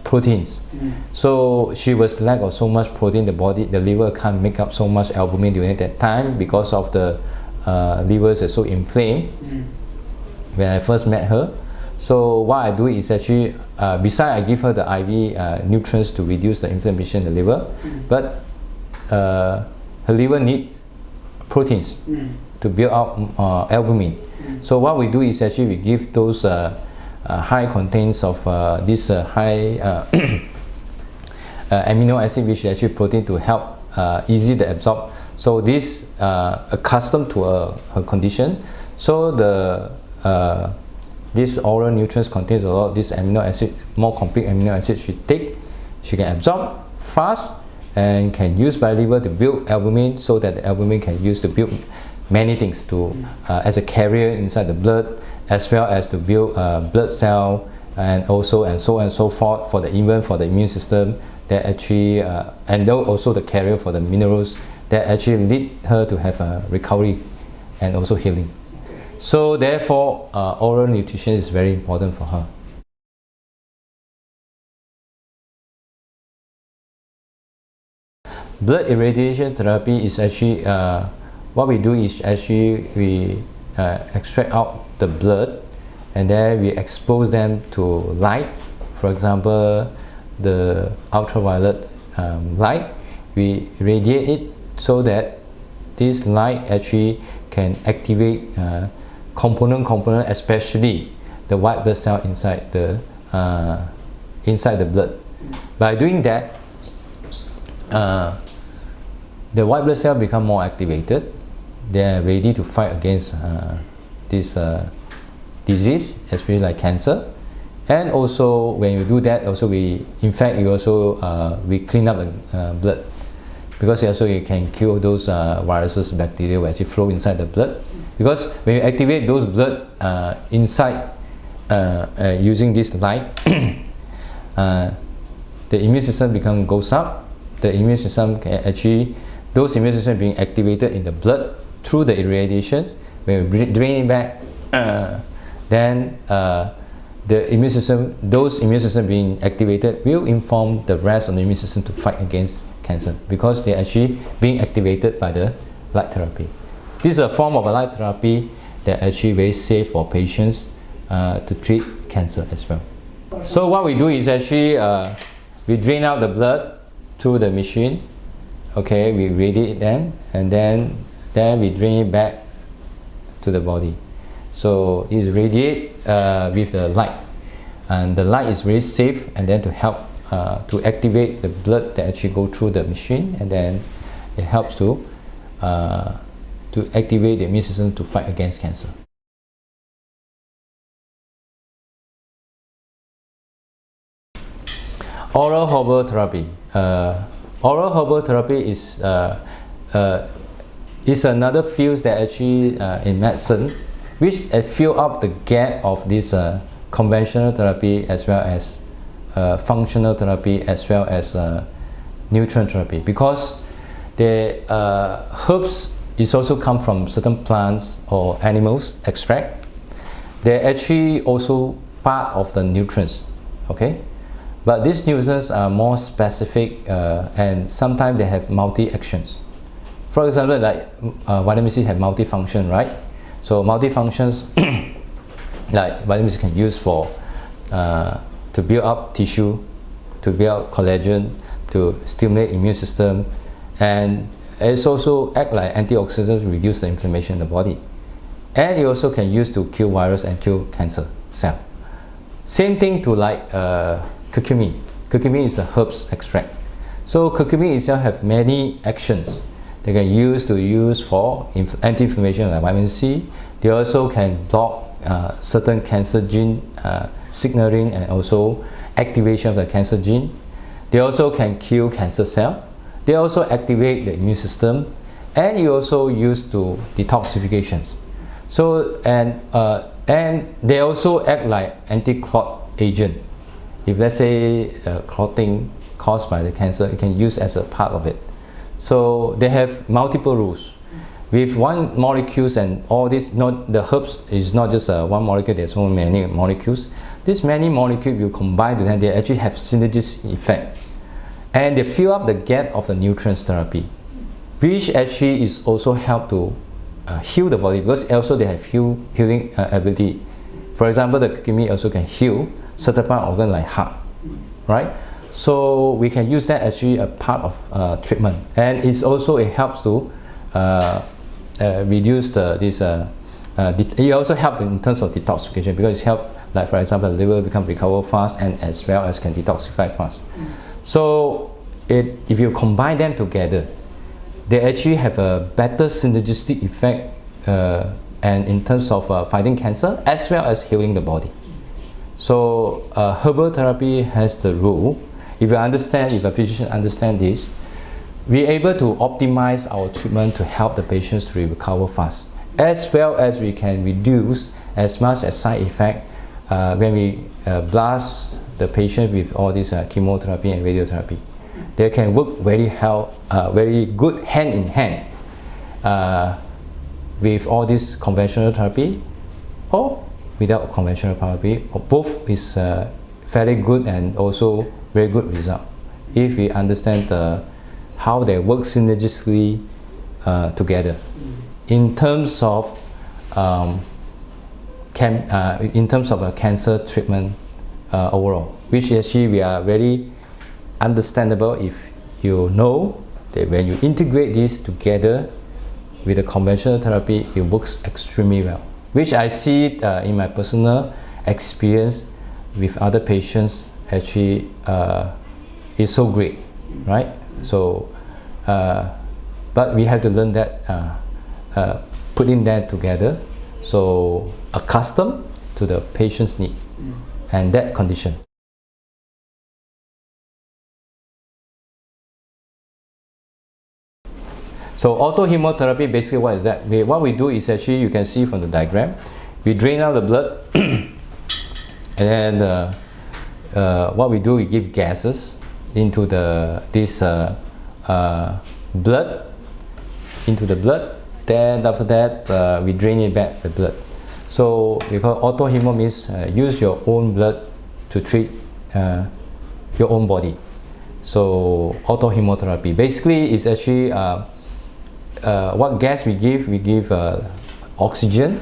proteins. So she was lack of so much protein, the liver can't make up so much albumin during that time because of the livers are so inflamed when I first met her. So what I do is actually, besides I give her the IV nutrients to reduce the inflammation in the liver, but her liver need proteins to build up albumin. So what we do is actually we give those high contents of this high amino acid, which is actually protein to help easy the absorb. So this accustomed to her condition. So the this oral nutrients contains a lot of this amino acid, more complete amino acid she can absorb fast and can use by liver to build albumin, so that the albumin can use to build many things to as a carrier inside the blood, as well as to build blood cell, and also and so on and so forth for the even for the immune system that actually and also the carrier for the minerals that actually lead her to have a recovery and also healing. So therefore, oral nutrition is very important for her. Blood irradiation therapy is actually, what we do is actually we extract out the blood and then we expose them to light. For example, the ultraviolet light, we radiate it so that this light actually can activate component, especially the white blood cell inside the blood. By doing that, the white blood cell become more activated. They are ready to fight against this disease, especially like cancer. And also, when you do that, also we clean up the blood, because also you can kill those viruses, bacteria which actually flow inside the blood. Because when you activate those blood inside using this light, the immune system goes up. The immune system can actually, those immune system being activated in the blood through the irradiation. When we drain it back, then the immune system, those immune system being activated will inform the rest of the immune system to fight against cancer because they're actually being activated by the light therapy. This is a form of a light therapy that actually very safe for patients to treat cancer as well. So what we do is actually we drain out the blood through the machine. Okay, we radiate them, and then we drain it back to the body. So it's radiate with the light, and the light is very safe, and then to help to activate the blood that actually go through the machine, and then it helps to activate the immune system to fight against cancer. Oral herbal therapy. Oral herbal therapy is another field that actually in medicine, which fill up the gap of this conventional therapy as well as functional therapy as well as nutrient therapy, because the herbs is also come from certain plants or animals extract. They're actually also part of the nutrients, okay? But these nutrients are more specific and sometimes they have multi-actions. For example, like vitamin C have multi-function, right? So multi-functions like vitamin C can use for to build up tissue, to build up collagen, to stimulate immune system, and it's also act like antioxidants to reduce the inflammation in the body. And it also can use to kill virus and kill cancer cell. Same thing to like curcumin. Curcumin is a herbs extract. So curcumin itself have many actions. They can use for anti-inflammation like vitamin C. They also can block certain cancer gene signaling and also activation of the cancer gene. They also can kill cancer cell. They also activate the immune system, and you also use to detoxifications. So and they also act like anti-clot agent. If let's say clotting caused by the cancer, it can use as a part of it. So they have multiple rules. With one molecules and all this, not the herbs is not just one molecule. There's so many molecules. These many molecules you combine them, they actually have synergistic effect, and they fill up the gap of the nutrients therapy, which actually is also help to heal the body, because also they have healing ability. For example, the curcumin also can heal certain part of organ like heart, right? So we can use that actually a part of treatment, and it helps to reduce it also helps in terms of detoxification, because it helps, like for example, the liver recover fast and as well as can detoxify fast. So if you combine them together, they actually have a better synergistic effect and in terms of fighting cancer as well as healing the body. So herbal therapy has the rule. If a physician understands this, we're able to optimize our treatment to help the patients to recover fast, as well as we can reduce as much as side effect when we blast the patient with all this chemotherapy and radiotherapy. They can work very good hand in hand with all this conventional therapy or without conventional therapy. Both is very good and also very good result if we understand how they work synergistically together. In terms of a cancer treatment overall, which actually we are very understandable if you know that when you integrate this together with the conventional therapy, it works extremely well, which I see it in my personal experience with other patients. Actually is so great, right? So but we have to learn that putting that together, so accustomed to the patient's need and that condition. So autohemotherapy, basically what is that? What we do is actually, you can see from the diagram, we drain out the blood and then what we do, we give gases into this blood, then after that we drain it back the blood. So because autohemo means use your own blood to treat your own body. So autohemotherapy basically is actually what gas we give oxygen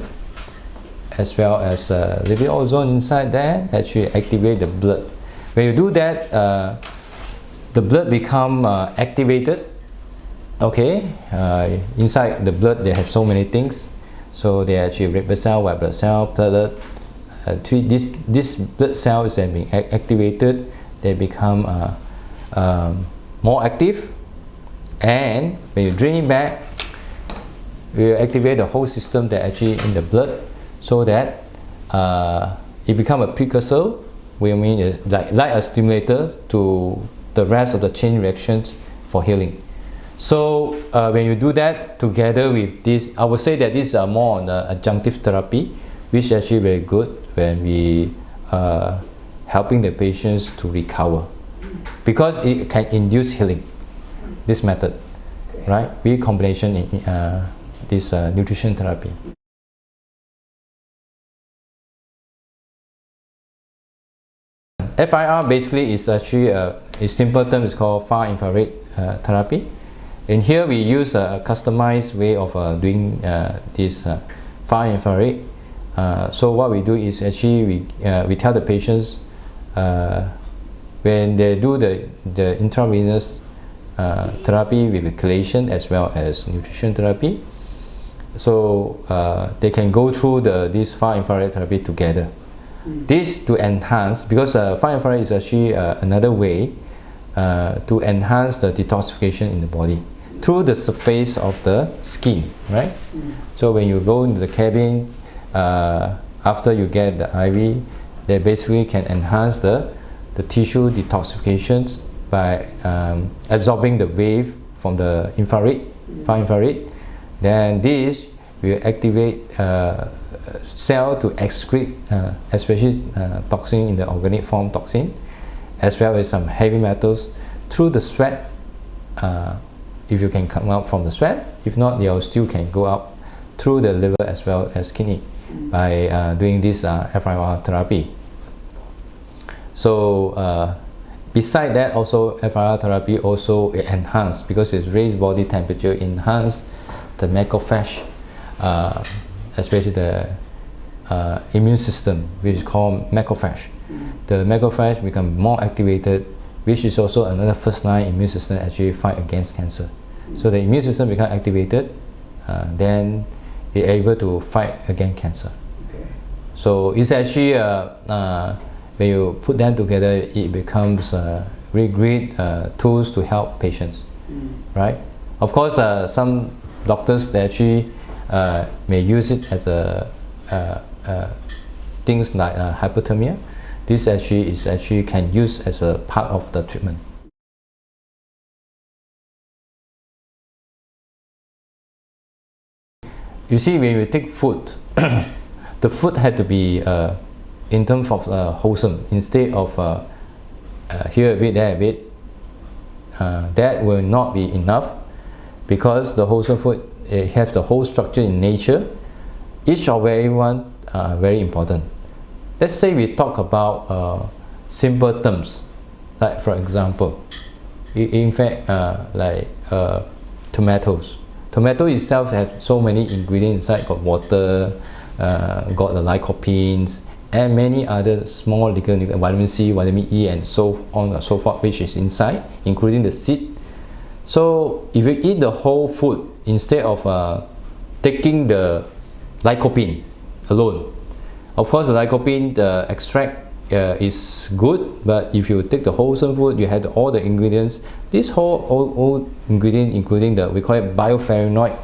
as well as little ozone inside there, actually activate the blood. When you do that, the blood become activated. Okay, inside the blood they have so many things. So they actually red blood cell, white blood cell, platelet. This blood cell is being activated. They become more active, and when you drain it back, you activate the whole system that actually in the blood, so that it become a precursor. We mean is like a stimulator to the rest of the chain reactions for healing. So when you do that together with this, I would say that this is more on the adjunctive therapy, which is actually very good when we helping the patients to recover, because it can induce healing. This method, right? With combination in this nutrition therapy. FIR basically is actually a simple term. It's called far infrared therapy. And here we use a customized way of doing this far infrared. So what we do is actually we tell the patients when they do the intravenous therapy with chelation as well as nutrition therapy, so they can go through this far infrared therapy together. This to enhance, because far infrared is actually another way to enhance the detoxification in the body through the surface of the skin, right? So when you go into the cabin, after you get the IV, they basically can enhance the tissue detoxifications by absorbing the wave from the infrared, far infrared. Then this will activate cell to excrete, especially toxin in the organic form toxin, as well as some heavy metals through the sweat. If you can come out from the sweat, if not, they still can go up through the liver as well as kidney by doing this FIR therapy. So beside that, also FIR therapy also enhance, because it's raised body temperature, enhance the macrophage, especially the immune system, which is called macrophage. The macrophage become more activated, which is also another first line immune system actually fight against cancer. So the immune system become activated, then it's able to fight against cancer. Okay. So it's actually when you put them together, it becomes really great tools to help patients, right? Of course, some doctors they actually may use it as things like hypothermia. This actually can use as a part of the treatment. You see, when we take food, the food had to be in terms of wholesome, instead of here a bit, there a bit. That will not be enough, because the wholesome food, it has the whole structure in nature. Each of every one very important. Let's say we talk about simple terms, like for example, in fact, like tomatoes. Tomato itself has so many ingredients inside. Got water, got the lycopenes, and many other small liquid, vitamin C, vitamin E, and so on and so forth, which is inside, including the seed. So if you eat the whole food instead of taking the lycopene alone, of course the lycopene, the extract is good, but if you take the wholesome food, you have all the ingredients. This whole ingredient, including we call it bioflavonoid,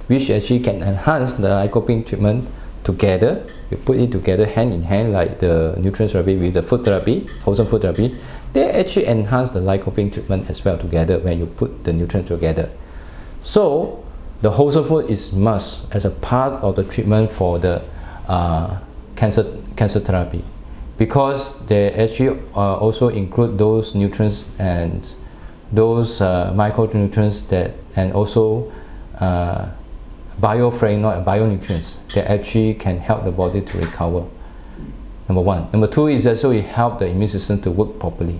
which actually can enhance the lycopene treatment together. You put it together hand in hand, like the nutrient therapy with the food therapy, wholesome food therapy. They actually enhance the lycopene treatment as well together when you put the nutrients together. So the wholesome food is must as a part of the treatment for the cancer therapy, because they actually also include those nutrients and those micronutrients that, and also bioflavonoid and bionutrients that actually can help the body to recover. Number one. Number two is also it help the immune system to work properly.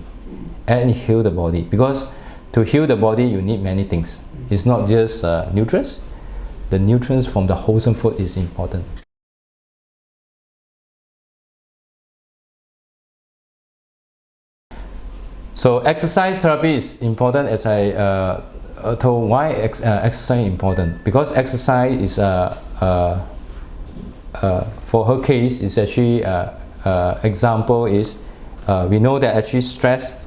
and heal the body. Because to heal the body, you need many things. It's not just nutrients. The nutrients from the wholesome food is important. So exercise therapy is important, as I told. Why exercise is important? Because exercise is for her case is actually example is we know that actually stress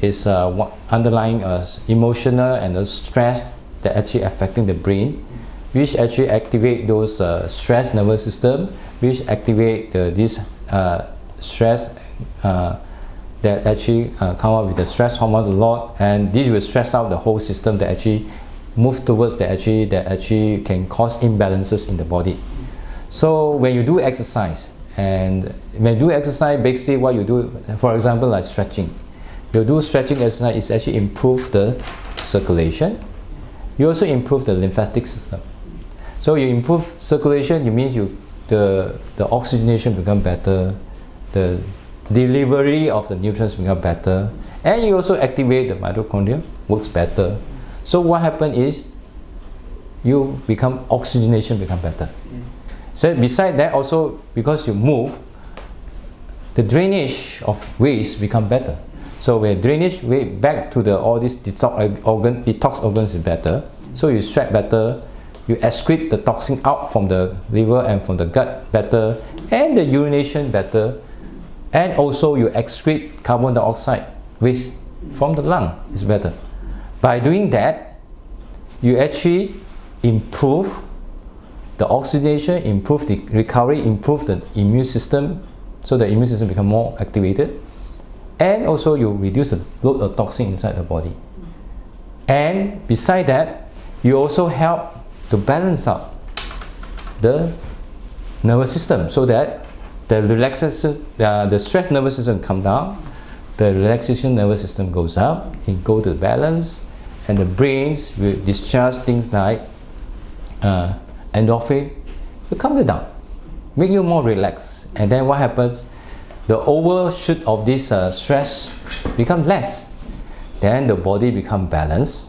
is underlying emotional and the stress that actually affecting the brain, which actually activate those stress nervous system, which activate this stress that actually come up with the stress hormone a lot, and this will stress out the whole system that actually move towards that actually can cause imbalances in the body. So when you do exercise, and when you do exercise, basically what you do, for example, like stretching, you do stretching exercise, is actually improve the circulation. You also improve the lymphatic system. So you improve circulation, it means the oxygenation become better, the delivery of the nutrients become better, and you also activate the mitochondria, works better. So what happens is oxygenation become better. So beside that also, because you move, the drainage of waste become better. So when drainage way back to all these detox organs is better. So you sweat better, you excrete the toxin out from the liver and from the gut better, and the urination better, and also you excrete carbon dioxide waste from the lung is better. By doing that, you actually improve the oxidation, improve the recovery, improve the immune system, so the immune system become more activated, and also you reduce the load of toxin inside the body. And beside that, you also help to balance out the nervous system, so that the relaxation, the stress nervous system come down, the relaxation nervous system goes up, it go to balance, and the brains will discharge things like endorphin, will calm you down, make you more relaxed. And then what happens? The overshoot of this stress become less. Then the body become balanced.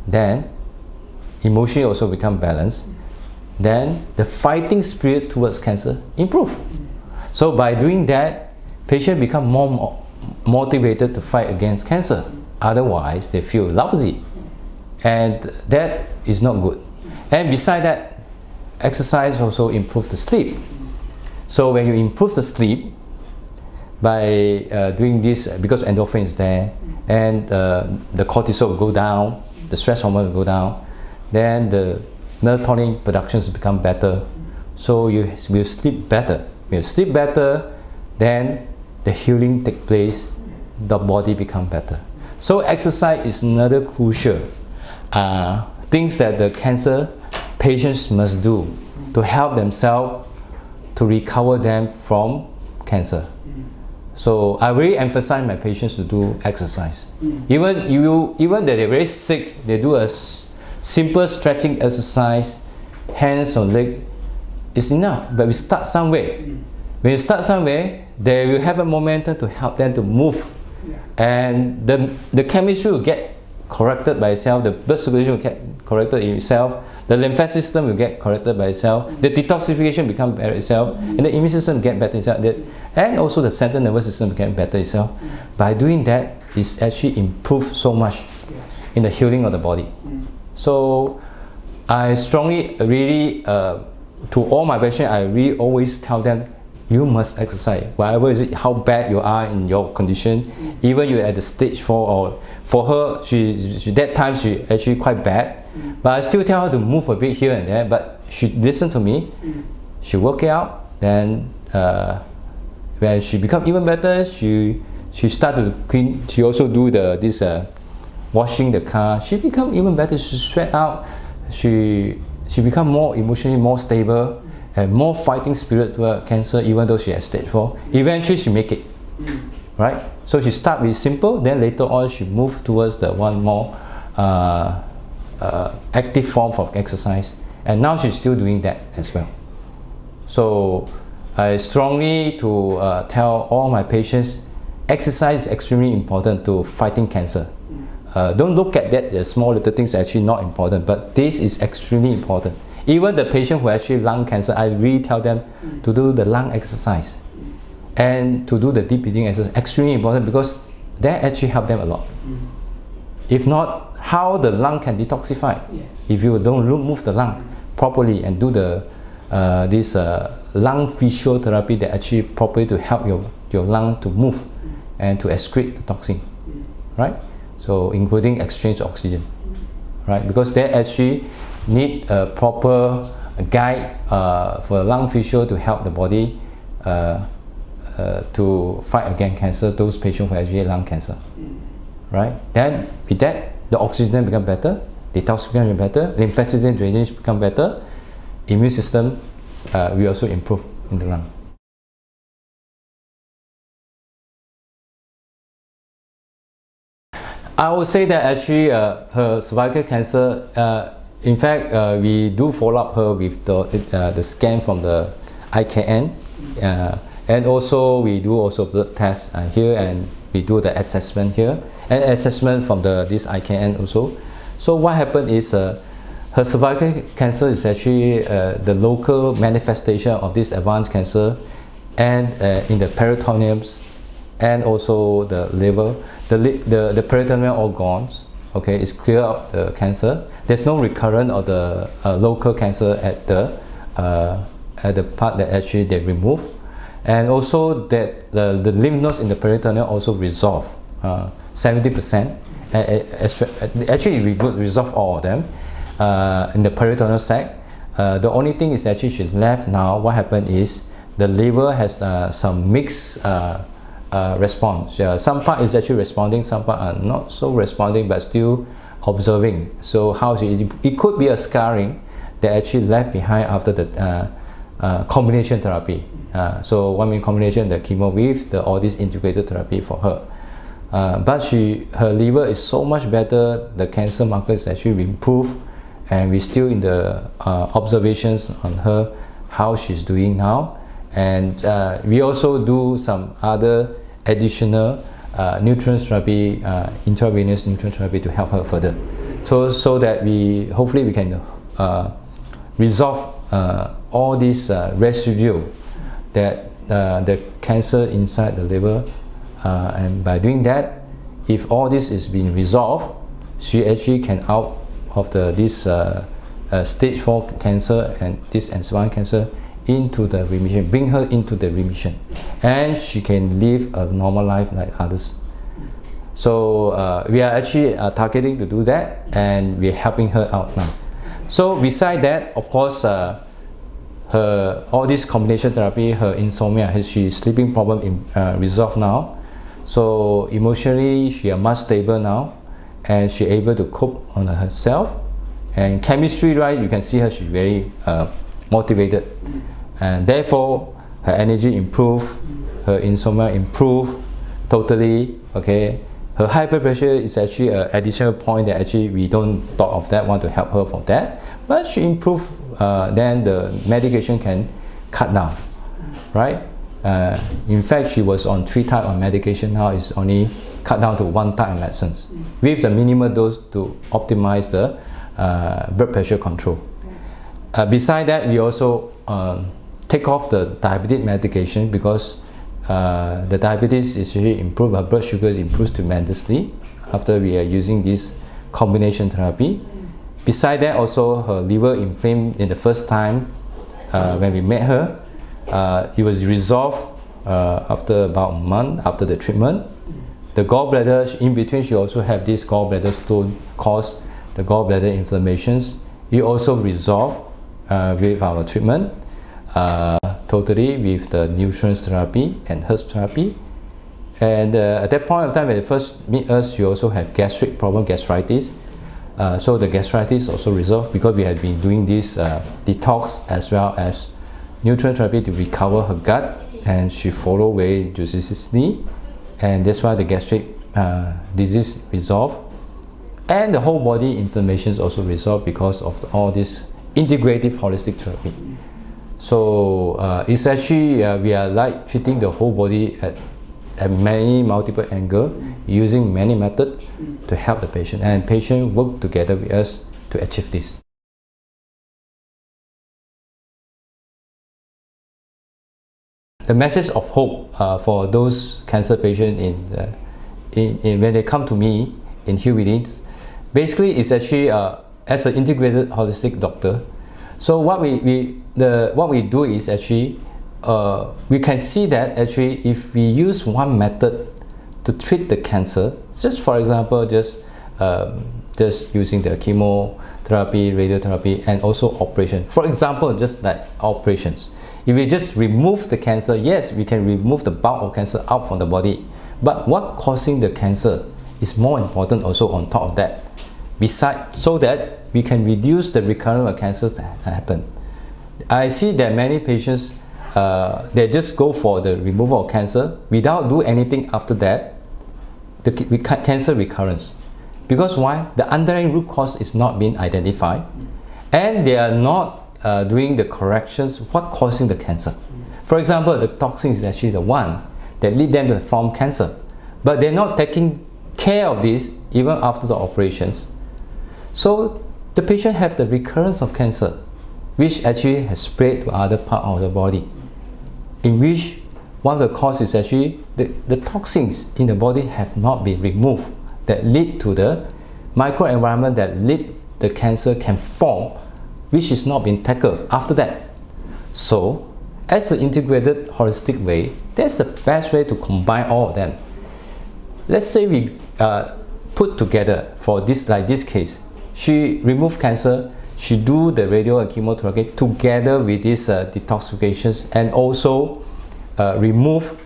Then emotion also become balanced. Then the fighting spirit towards cancer improve. So by doing that, patient become more motivated to fight against cancer. Otherwise, they feel lousy, and that is not good. And beside that, exercise also improve the sleep. So when you improve the sleep by doing this, because endorphin is there, and the cortisol will go down, the stress hormone will go down, then the melatonin productions become better. So you will sleep better. When you sleep better, then the healing take place, the body become better. So exercise is another crucial things that the cancer patients must do to help themselves to recover them from cancer. So I really emphasize my patients to do exercise. Even that they're very sick, they do a simple stretching exercise, hands or leg, is enough. But we start somewhere. When you start somewhere, they will have a momentum to help them to move, and the chemistry will get corrected by itself, the blood circulation will get corrected in itself, the lymphatic system will get corrected by itself, the detoxification become better itself, and the immune system get better itself, and also the central nervous system get better itself. By doing that, it's actually improved so much in the healing of the body. So I strongly really to all my patients, I really always tell them, you must exercise, whatever is it, how bad you are in your condition, even you're at the stage 4, or for her, she that time she actually quite bad, but I still tell her to move a bit here and there, but she listened to me, she work it out, then when she become even better, she started to clean, she also do this washing the car, she become even better, she sweat out, she become more emotionally more stable, and more fighting spirit toward cancer, even though she has stage 4. Eventually she make it, right? So she start with simple, then later on she move towards the one more active form of exercise, and now she's still doing that as well. So I strongly to tell all my patients, exercise is extremely important to fighting cancer. Don't look at that as small little things actually not important, but this is extremely important. Even the patient who actually lung cancer, I really tell them to do the lung exercise and to do the deep breathing exercise. Extremely important because that actually help them a lot. If not, how the lung can detoxify? If you don't move the lung properly and do the this lung physiotherapy that actually properly to help your lung to move and to excrete the toxin, right? So including exchange oxygen, right? Because they actually need a proper guide for lung physio to help the body to fight against cancer, those patients who actually have lung cancer, right? Then with that, the oxygen become better, detoxification better, lymphatic drainage become better, immune system will also improve in the lung. I would say that actually her cervical cancer, in fact, we do follow up her with the scan from the IKN, and also we do also blood tests here, and we do the assessment here, and assessment from this IKN also. So what happened is her cervical cancer is actually the local manifestation of this advanced cancer, and in the peritoneums, and also the liver, the peritoneal organs. Okay, it's clear up the cancer. There's no recurrence of the local cancer at the part that actually they remove, and also that the lymph nodes in the peritoneum also resolve 70%. Actually, we could resolve all of them in the peritoneum-sac. The only thing is actually she's left now. What happened is the liver has some mixed response. Some part is actually responding, some part are not so responding, but still observing. So it could be a scarring that actually left behind after the combination therapy. So one mean combination, the chemo with all this integrated therapy for her. But her liver is so much better. The cancer marker is actually improved, and we're still in the observations on her, how she's doing now. And we also do some other additional nutrient therapy, intravenous nutrient therapy to help her further. So that hopefully we can resolve all this residue that the cancer inside the liver, and by doing that, if all this is being resolved, she actually can out of this stage 4 cancer and this advanced cancer into the remission, bring her into the remission, and she can live a normal life like others. So we are actually targeting to do that, and we're helping her out now. So beside that, of course, all this combination therapy, her insomnia, she's sleeping problem resolved now. So emotionally, she is much stable now, and she's able to cope on herself. And chemistry, right? You can see her; she's very motivated, and therefore her energy improve, her insomnia improve totally. Okay, her high blood pressure is actually an additional point that actually we don't thought of that, want to help her for that, but she improved. Then the medication can cut down, right? In fact, she was on 3 types of medication. Now it's only cut down to 1 type of medicines with the minimal dose to optimize the blood pressure control. Beside that, we also take off the diabetic medication because the diabetes is really improved. Her blood sugar improves tremendously after we are using this combination therapy. Beside that, also her liver inflamed in the first time when we met her. It was resolved after about a month after the treatment. The gallbladder, in between, she also had this gallbladder stone caused the gallbladder inflammations. It also resolved with our treatment, totally with the nutrient therapy and herb therapy. And at that point of time, when they first meet us, she also had gastric problem, gastritis. So the gastritis also resolved because we had been doing this detox as well as nutrient therapy to recover her gut, and she followed very judiciously, and that's why the gastric disease resolved, and the whole body inflammations also resolved because of all this integrative holistic therapy. So it's actually we are like treating the whole body at many multiple angles, using many methods to help the patient, and patient work together with us to achieve this. The message of hope for those cancer patients when they come to me in Heal Within, basically is actually as an integrated holistic doctor. So what we do is actually we can see that actually if we use one method to treat the cancer, just for example, just using the chemotherapy, radiotherapy, and also operation. For example, just like operations. If we just remove the cancer, yes, we can remove the bulk of cancer out from the body. But what causing the cancer is more important also on top of that. Besides, so that we can reduce the recurrence of cancers that happen. I see that many patients, they just go for the removal of cancer without do anything after that, the cancer recurrence. Because why? The underlying root cause is not being identified, and they are not doing the corrections what causing the cancer. For example, the toxin is actually the one that lead them to form cancer, but they're not taking care of this even after the operations. So the patient have the recurrence of cancer, which actually has spread to other part of the body, in which one of the causes is actually the toxins in the body have not been removed that lead to the microenvironment that lead the cancer can form, which is not being tackled after that. So, as an integrated holistic way, that's the best way to combine all of them. Let's say we put together for this, like this case, she remove cancer, she do the radio and chemotherapy together with these detoxifications, and also remove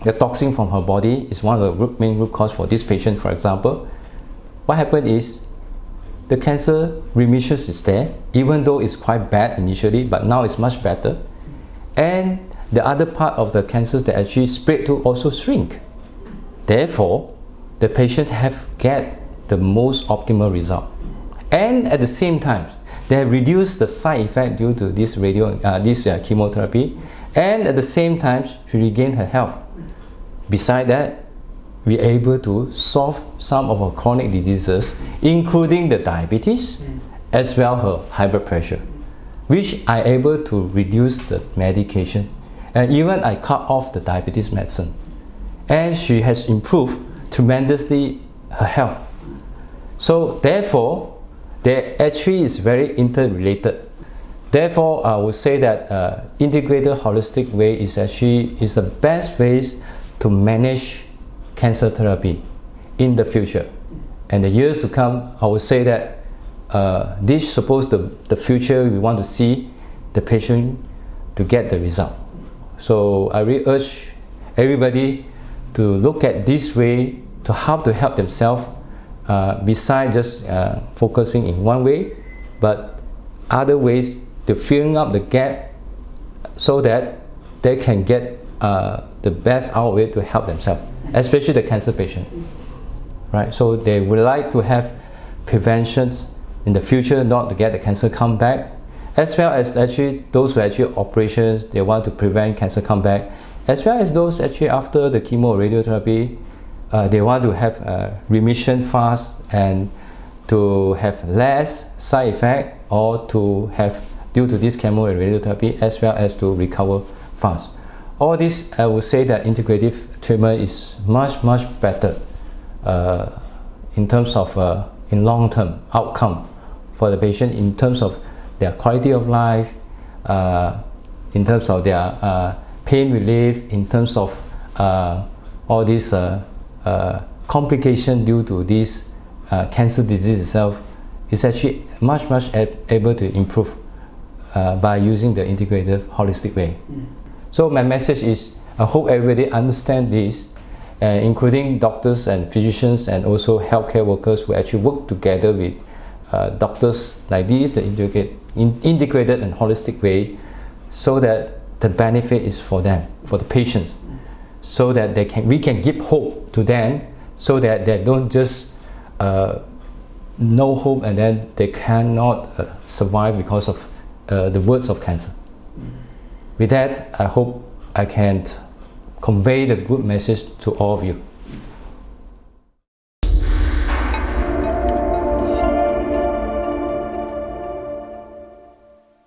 the toxin from her body is one of the main root cause for this patient, for example. What happened is the cancer remission is there, even though it's quite bad initially, but now it's much better. And the other part of the cancers that actually spread to also shrink. Therefore, the patient have get the most optimal result. And at the same time, they have reduced the side effect due to this chemotherapy, and at the same time, she regained her health. Besides that, we are able to solve some of her chronic diseases, including the diabetes, as well her high blood pressure, which I able to reduce the medication, and even I cut off the diabetes medicine. And she has improved tremendously her health. So therefore, they actually is very interrelated. Therefore, I would say that integrated holistic way is actually the best ways to manage cancer therapy in the future. And the years to come, I would say that this suppose the future we want to see the patient to get the result. So I really urge everybody to look at this way to how to help themselves, besides just focusing in one way, but other ways to filling up the gap so that they can get the best out of it to help themselves, especially the cancer patient. Right? So they would like to have preventions in the future, not to get the cancer come back, as well as actually those who actually operations, they want to prevent cancer come back, as well as those actually after the chemo radiotherapy, they want to have remission fast and to have less side effect, or to have due to this chemo and radiotherapy, as well as to recover fast. All this, I would say that integrative treatment is much better in terms of in long-term outcome for the patient, in terms of their quality of life, in terms of their pain relief, in terms of all these complication due to this cancer disease itself, is actually much able to improve by using the integrative holistic way. So my message is, I hope everybody understand this, including doctors and physicians, and also healthcare workers who actually work together with doctors like this, the integrated and holistic way, so that the benefit is for them, for the patients, so that we can give hope to them, so that they don't just no hope and then they cannot survive because of the words of cancer. With that, I hope I can convey the good message to all of you.